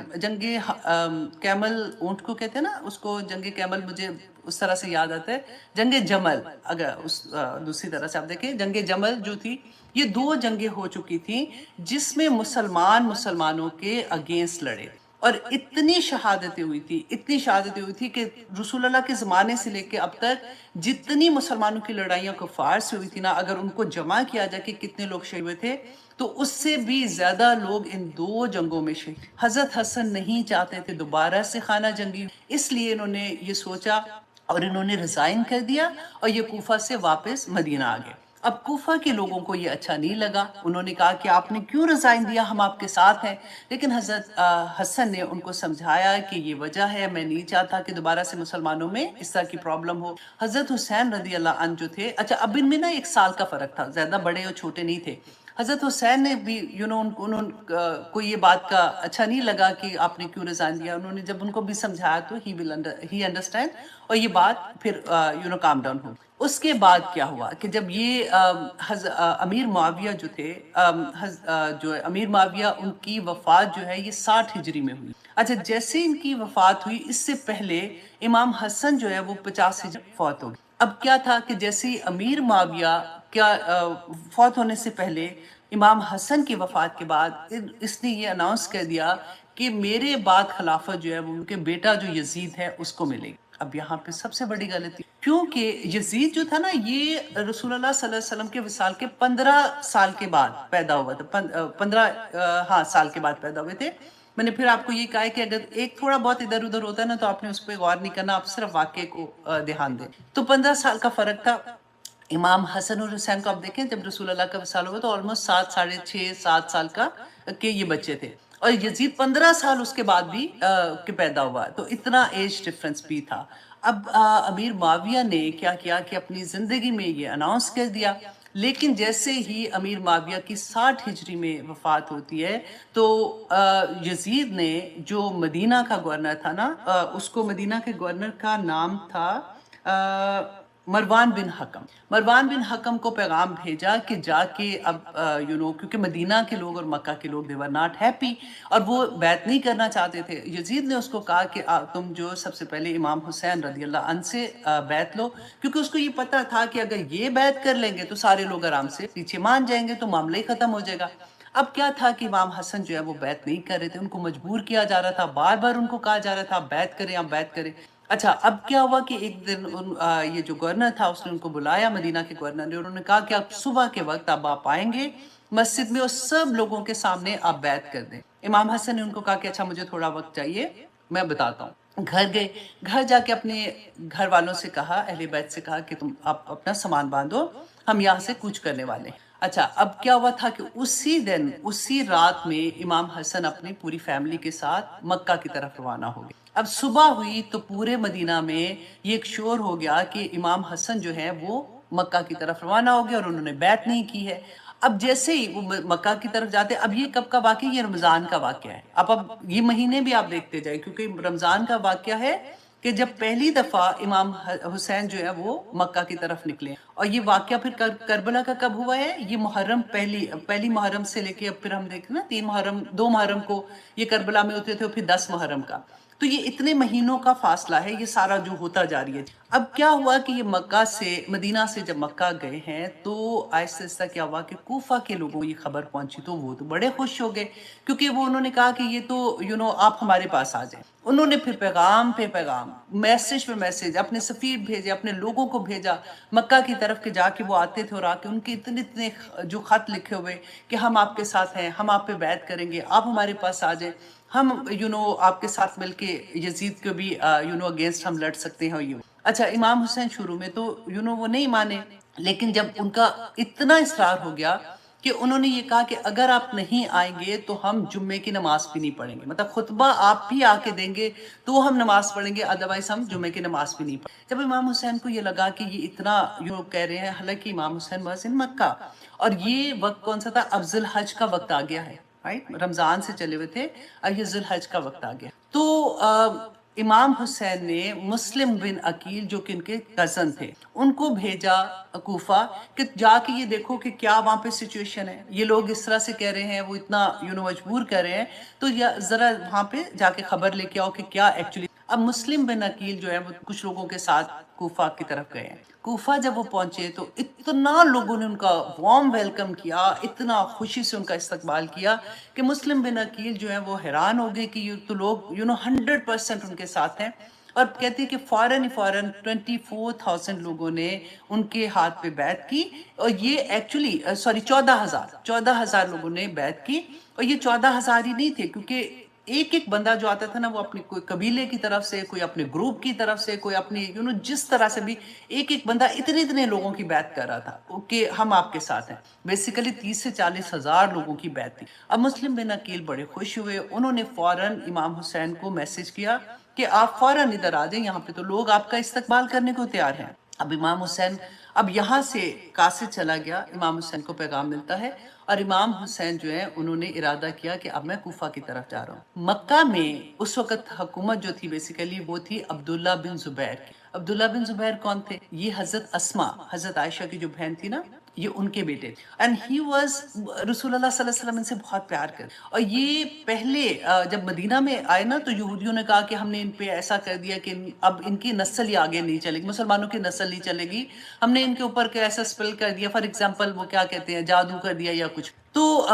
کیمل اونٹ کو کہتے ہیں نا، اس کو جنگ کیمل مجھے اس طرح سے یاد آتا ہے، جنگ جمل، اگر اس دوسری طرح سے آپ دیکھیں جنگ جمل جو تھی، یہ 2 جنگیں ہو چکی تھیں جس میں مسلمانوں کے اگینسٹ لڑے، اور اتنی شہادتیں ہوئی تھی، اتنی شہادتیں ہوئی تھی کہ رسول اللہ کے زمانے سے لے کے اب تک جتنی مسلمانوں کی لڑائیاں کفار سے ہوئی تھی نا، اگر ان کو جمع کیا جائے کہ کتنے لوگ شہید ہوئے تھے تو اس سے بھی زیادہ لوگ ان 2 جنگوں میں شہید۔ حضرت حسن نہیں چاہتے تھے دوبارہ سے خانہ جنگی، اس لیے انہوں نے یہ سوچا اور انہوں نے ریزائن کر دیا اور یہ کوفہ سے واپس مدینہ آ گئے۔ اب کوفہ کے لوگوں کو یہ اچھا نہیں لگا، انہوں نے کہا کہ آپ نے کیوں ریزائن دیا، ہم آپ کے ساتھ ہیں۔ لیکن حضرت حسن نے ان کو سمجھایا کہ یہ وجہ ہے، میں نہیں چاہتا کہ دوبارہ سے مسلمانوں میں اس طرح کی پرابلم ہو۔ حضرت حسین رضی اللہ عنہ جو تھے، اچھا اب ان میں نا 1 سال کا فرق تھا، زیادہ بڑے اور چھوٹے نہیں تھے۔ حضرت حسین نے بھی انہوں کو یہ بات کا اچھا نہیں لگا کہ آپ نے کیوں ریزائن دیا، انہوں نے جب ان کو بھی سمجھایا تو ہی انڈرسٹینڈ، اور یہ بات پھر کام ڈاؤن ہو۔ اس کے بعد کیا ہوا کہ جب یہ امیر معاویہ جو تھے، جو امیر معاویہ، ان کی وفات جو ہے یہ 60 ہجری میں ہوئی۔ اچھا جیسے ان کی وفات ہوئی اس سے پہلے امام حسن جو ہے وہ 50 ہجری فوت ہو گئے۔ اب کیا تھا کہ جیسے امیر معاویہ کیا فوت ہونے سے پہلے امام حسن کی وفات کے بعد اس نے یہ اناؤنس کر دیا کہ میرے بعد خلافت جو ہے وہ ان کے بیٹا جو یزید ہے اس کو ملے گی۔ اب یہاں پہ سب سے بڑی غلطی، کیونکہ یزید جو تھا نا یہ رسول اللہ صلی اللہ علیہ وسلم کے وصال کے 15 سال کے بعد پیدا ہوا تھا، 15 سال کے بعد پیدا ہوئے تھے۔ میں نے پھر آپ کو یہ کہا ہے کہ اگر ایک تھوڑا بہت ادھر ادھر ہوتا ہے نا تو آپ نے اس پہ غور نہیں کرنا، آپ صرف واقعے کو دھیان دیں۔ تو 15 سال کا فرق تھا۔ امام حسن اور حسین کو آپ دیکھیں جب رسول اللہ کا وصال ہوا تو آلموسٹ 7 ساڑھے 6 7 سال کا کہ یہ بچے تھے، اور یزید 15 سال اس کے بعد بھی کہ پیدا ہوا، تو اتنا ایج ڈفرنس بھی تھا۔ اب امیر معاویہ نے کیا کیا کہ اپنی زندگی میں یہ اناؤنس کر دیا، لیکن جیسے ہی امیر معاویہ کی 60 ہجری میں وفات ہوتی ہے تو یزید نے جو مدینہ کا گورنر تھا نا، اس کو مدینہ کے گورنر کا نام تھا مروان بن حکم۔ مروان بن حکم کو پیغام بھیجا کہ جا کے اب کیونکہ مدینہ کے لوگ اور مکہ کے لوگ they were not happy اور وہ بیعت نہیں کرنا چاہتے تھے۔ یزید نے اس کو کہا کہ تم جو سب سے پہلے امام حسین رضی اللہ عنہ سے بیعت لو، کیونکہ اس کو یہ پتا تھا کہ اگر یہ بیعت کر لیں گے تو سارے لوگ آرام سے پیچھے مان جائیں گے تو معاملہ ہی ختم ہو جائے گا۔ اب کیا تھا کہ امام حسن جو ہے وہ بیعت نہیں کر رہے تھے، ان کو مجبور کیا جا رہا تھا، بار بار ان کو کہا جا رہا تھا بیعت کریں آپ بیعت کریں۔ اچھا اب کیا ہوا کہ ایک دن یہ جو گورنر تھا اس نے ان کو بلایا، مدینہ کے گورنر نے، انہوں نے کہا کہ آپ صبح کے وقت اب آپ آئیں گے مسجد میں اور سب لوگوں کے سامنے آپ بیعت کر دیں۔ امام حسن نے ان کو کہا کہ اچھا مجھے تھوڑا وقت چاہیے، میں بتاتا ہوں۔ گھر گئے، گھر جا کے اپنے گھر والوں سے کہا، اہل بیت سے کہا کہ تم آپ اپنا سامان باندھو، ہم یہاں سے کوچ کرنے والے ہیں۔ اچھا اب کیا ہوا تھا کہ اسی دن اسی رات میں امام حسن اپنی پوری فیملی کے ساتھ مکہ کی طرف روانہ ہو گئے۔ اب صبح ہوئی تو پورے مدینہ میں یہ ایک شور ہو گیا کہ امام حسن جو ہے وہ مکہ کی طرف روانہ ہو گیا اور انہوں نے بیعت نہیں کی ہے۔ اب جیسے ہی وہ مکہ کی طرف جاتے، اب یہ کب کا واقعہ، یہ رمضان کا واقعہ ہے۔ اب یہ مہینے بھی آپ دیکھتے جائیں کیونکہ رمضان کا واقعہ ہے کہ جب پہلی دفعہ امام حسین جو ہے وہ مکہ کی طرف نکلے، اور یہ واقعہ پھر کربلا کا کب ہوا ہے، یہ محرم پہلی محرم سے لے کے اب پھر ہم دیکھیں نا 3 محرم 2 محرم کو یہ کربلا میں ہوتے تھے اور پھر 10 محرم کا، تو یہ اتنے مہینوں کا فاصلہ ہے یہ سارا جو ہوتا جا رہی ہے۔ اب کیا ہوا کہ یہ مکہ سے مدینہ سے جب مکہ گئے ہیں تو آہستہ آہستہ کیا ہوا کہ کوفہ کے لوگوں کو یہ خبر پہنچی تو وہ تو بڑے خوش ہو گئے، کیونکہ وہ انہوں نے کہا کہ یہ تو آپ ہمارے پاس آ جائیں۔ انہوں نے پھر پیغام پہ پیغام، میسج پہ میسج، اپنے سفیر بھیجے، اپنے لوگوں کو بھیجا مکہ کی طرف کے، جا کے وہ آتے تھے اور آ کے ان کے اتنے جو خط لکھے ہوئے کہ ہم آپ کے ساتھ ہیں، ہم آپ پہ بیعت کریں گے، آپ ہمارے پاس آ جائیں، ہم آپ کے ساتھ مل کے یزید کو بھی اگینسٹ ہم لڑ سکتے ہیں۔ اچھا امام حسین شروع میں تو وہ نہیں مانے، لیکن جب ان کا اتنا اصرار ہو گیا کہ انہوں نے یہ کہا کہ اگر آپ نہیں آئیں گے تو ہم جمعے کی نماز بھی نہیں پڑھیں گے، مطلب خطبہ آپ بھی آ کے دیں گے تو ہم نماز پڑھیں گے، ادروائز ہم جمعے کی نماز بھی نہیں پڑھیں گے۔ جب امام حسین کو یہ لگا کہ یہ اتنا کہہ رہے ہیں، حالانکہ امام حسین واز ان مکہ، اور یہ وقت کون سا تھا، اب ذی الحج کا وقت آ گیا ہے، رمضان سے چلے ہوئے تھے، یہ ذی الحج کا وقت آ گیا، تو امام حسین نے مسلم بن عقیل جو کہ ان کے کزن تھے ان کو بھیجا کوفہ کہ جا کے یہ دیکھو کہ کیا وہاں پہ سچویشن ہے، یہ لوگ اس طرح سے کہہ رہے ہیں، وہ اتنا مجبور کر رہے ہیں، تو ذرا وہاں پہ جا کے خبر لے کے آؤ کہ کیا ایکچولی۔ اب مسلم بن عقیل جو ہے وہ کچھ لوگوں کے ساتھ کوفہ کی طرف گئے ہیں۔ کوفہ جب وہ پہنچے تو اتنا لوگوں نے ان کا وارم ویلکم کیا، اتنا خوشی سے ان کا استقبال کیا کہ مسلم بن عقیل جو ہے وہ حیران ہو گئے کہ یہ تو لوگ 100% ان کے ساتھ ہیں، اور کہتے ہیں کہ فوراً 24,000 لوگوں نے ان کے ہاتھ پہ بیعت کی، اور یہ ایکچولی 14,000 لوگوں نے بیعت کی، اور یہ 14,000 ہی نہیں تھے، کیونکہ ایک ایک بندہ جو آتا تھا نا وہ اپنے کوئی قبیلے کی طرف سے، کوئی اپنے گروپ کی طرف سے، کوئی اپنی جس طرح سے بھی ایک ایک بندہ اتنے لوگوں کی بیعت کر رہا تھا کہ ہم آپ کے ساتھ ہیں۔ بیسیکلی 30 سے 40,000 لوگوں کی بیعت تھی۔ اب مسلم بن عقیل بڑے خوش ہوئے، انہوں نے فوراً امام حسین کو میسج کیا کہ آپ فوراً ادھر آ جائیں، یہاں پہ تو لوگ آپ کا استقبال کرنے کو تیار ہیں۔ اب امام حسین، اب یہاں سے قاصد چلا گیا، امام حسین کو پیغام ملتا ہے، اور امام حسین جو ہے انہوں نے ارادہ کیا کہ اب میں کوفہ کی طرف جا رہا ہوں۔ مکہ میں اس وقت حکومت جو تھی بیسیکلی وہ تھی عبداللہ بن زبیر کی۔ عبداللہ بن زبیر کون تھے؟ یہ حضرت اسما، حضرت عائشہ کی جو بہن تھی نا، یہ ان کے بیٹے تھے، اینڈ ہی واز، رسول اللہ صلی اللہ علیہ وسلم ان سے بہت پیار کر، اور یہ پہلے جب مدینہ میں آئے نا تو یہودیوں نے کہا کہ ہم نے ان پہ ایسا کر دیا کہ اب ان کی نسل ہی آگے نہیں چلے گی، مسلمانوں کی نسل نہیں چلے گی، ہم نے ان کے اوپر ایسا سپل کر دیا، فار ایگزامپل وہ کیا کہتے ہیں، جادو کر دیا یا کچھ، تو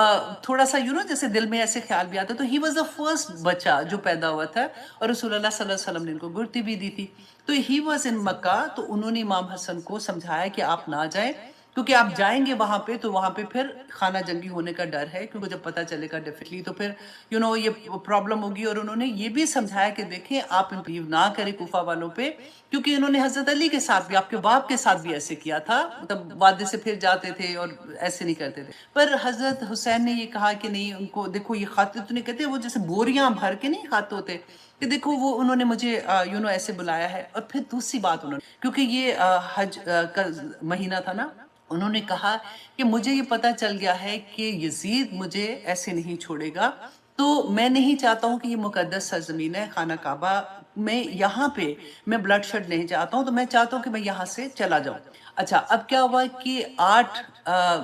تھوڑا سا جیسے دل میں ایسے خیال بھی آتا، تو ہی واز دا فرسٹ بچہ جو پیدا ہوا تھا، اور رسول اللہ صلی اللہ علیہ وسلم نے ان کو گڑتی بھی دی تھی، تو ہی واز ان مکہ، تو انہوں نے امام حسن کو سمجھایا کہ آپ نہ جائیں، کیونکہ آپ جائیں گے وہاں پہ تو وہاں پہ پھر خانہ جنگی ہونے کا ڈر ہے، کیونکہ جب پتہ چلے گا ڈیفینیٹلی تو پھر یہ پرابلم ہوگی، اور انہوں نے یہ بھی سمجھایا کہ دیکھیں آپ انٹرویو نہ کریں کوفہ والوں پہ، کیونکہ انہوں نے حضرت علی کے ساتھ بھی، آپ کے باپ کے ساتھ بھی ایسے کیا تھا، مطلب وعدے سے پھر جاتے تھے اور ایسے نہیں کرتے تھے، پر حضرت حسین نے یہ کہا کہ نہیں، ان کو دیکھو یہ خط تو نہیں کہتے، وہ جیسے بوریاں بھر کے نہیں خط ہوتے، کہ دیکھو وہ انہوں نے مجھے ایسے بلایا ہے، اور پھر دوسری بات انہوں نے، کیونکہ یہ حج کا مہینہ تھا نا، انہوں نے کہا کہ مجھے یہ پتا چل گیا ہے کہ یزید مجھے ایسے نہیں چھوڑے گا، تو میں نہیں چاہتا ہوں کہ یہ مقدس سرزمین ہے خانہ کعبہ میں، یہاں پہ میں بلڈ شیڈ نہیں چاہتا ہوں، تو میں چاہتا ہوں کہ میں یہاں سے چلا جاؤں۔ اچھا، اب کیا ہوا کہ 8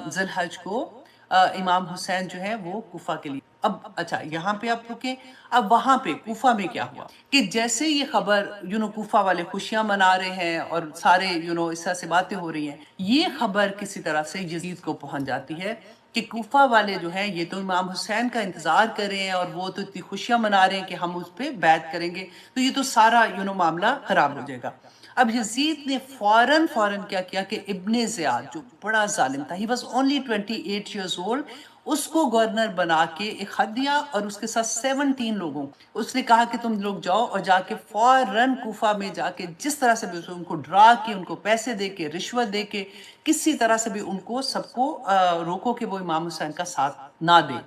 ذی الحج کو امام حسین جو ہے وہ کوفہ کے لیے، اب اچھا یہاں پہ آپ رکیں، اب وہاں پہ کوفہ میں کیا ہوا کہ جیسے یہ خبر کوفہ والے خوشیاں منا رہے ہیں اور سارے اس طرح سے باتیں ہو رہی ہیں، یہ خبر کسی طرح سے یزید کو پہنچ جاتی ہے کہ کوفہ والے جو ہیں یہ تو امام حسین کا انتظار کر رہے ہیں، اور وہ تو اتنی خوشیاں منا رہے ہیں کہ ہم اس پہ بیعت کریں گے، تو یہ تو سارا معاملہ خراب ہو جائے گا۔ اب یزید نے فوراً کیا کیا کہ ابن زیاد جو بڑا ظالم تھا، he was only 28 years old، اس کو گورنر بنا کے ایک خط دیا، اور اس کے ساتھ 17 لوگوں، اس نے کہا کہ تم لوگ جاؤ اور جا کے فوراً کوفہ میں جا کے جس طرح سے بھی ان کو ڈرا کے، ان کو پیسے دے کے، رشوت دے کے، کسی طرح سے بھی ان کو سب کو روکو کہ وہ امام حسین کا ساتھ نہ دے۔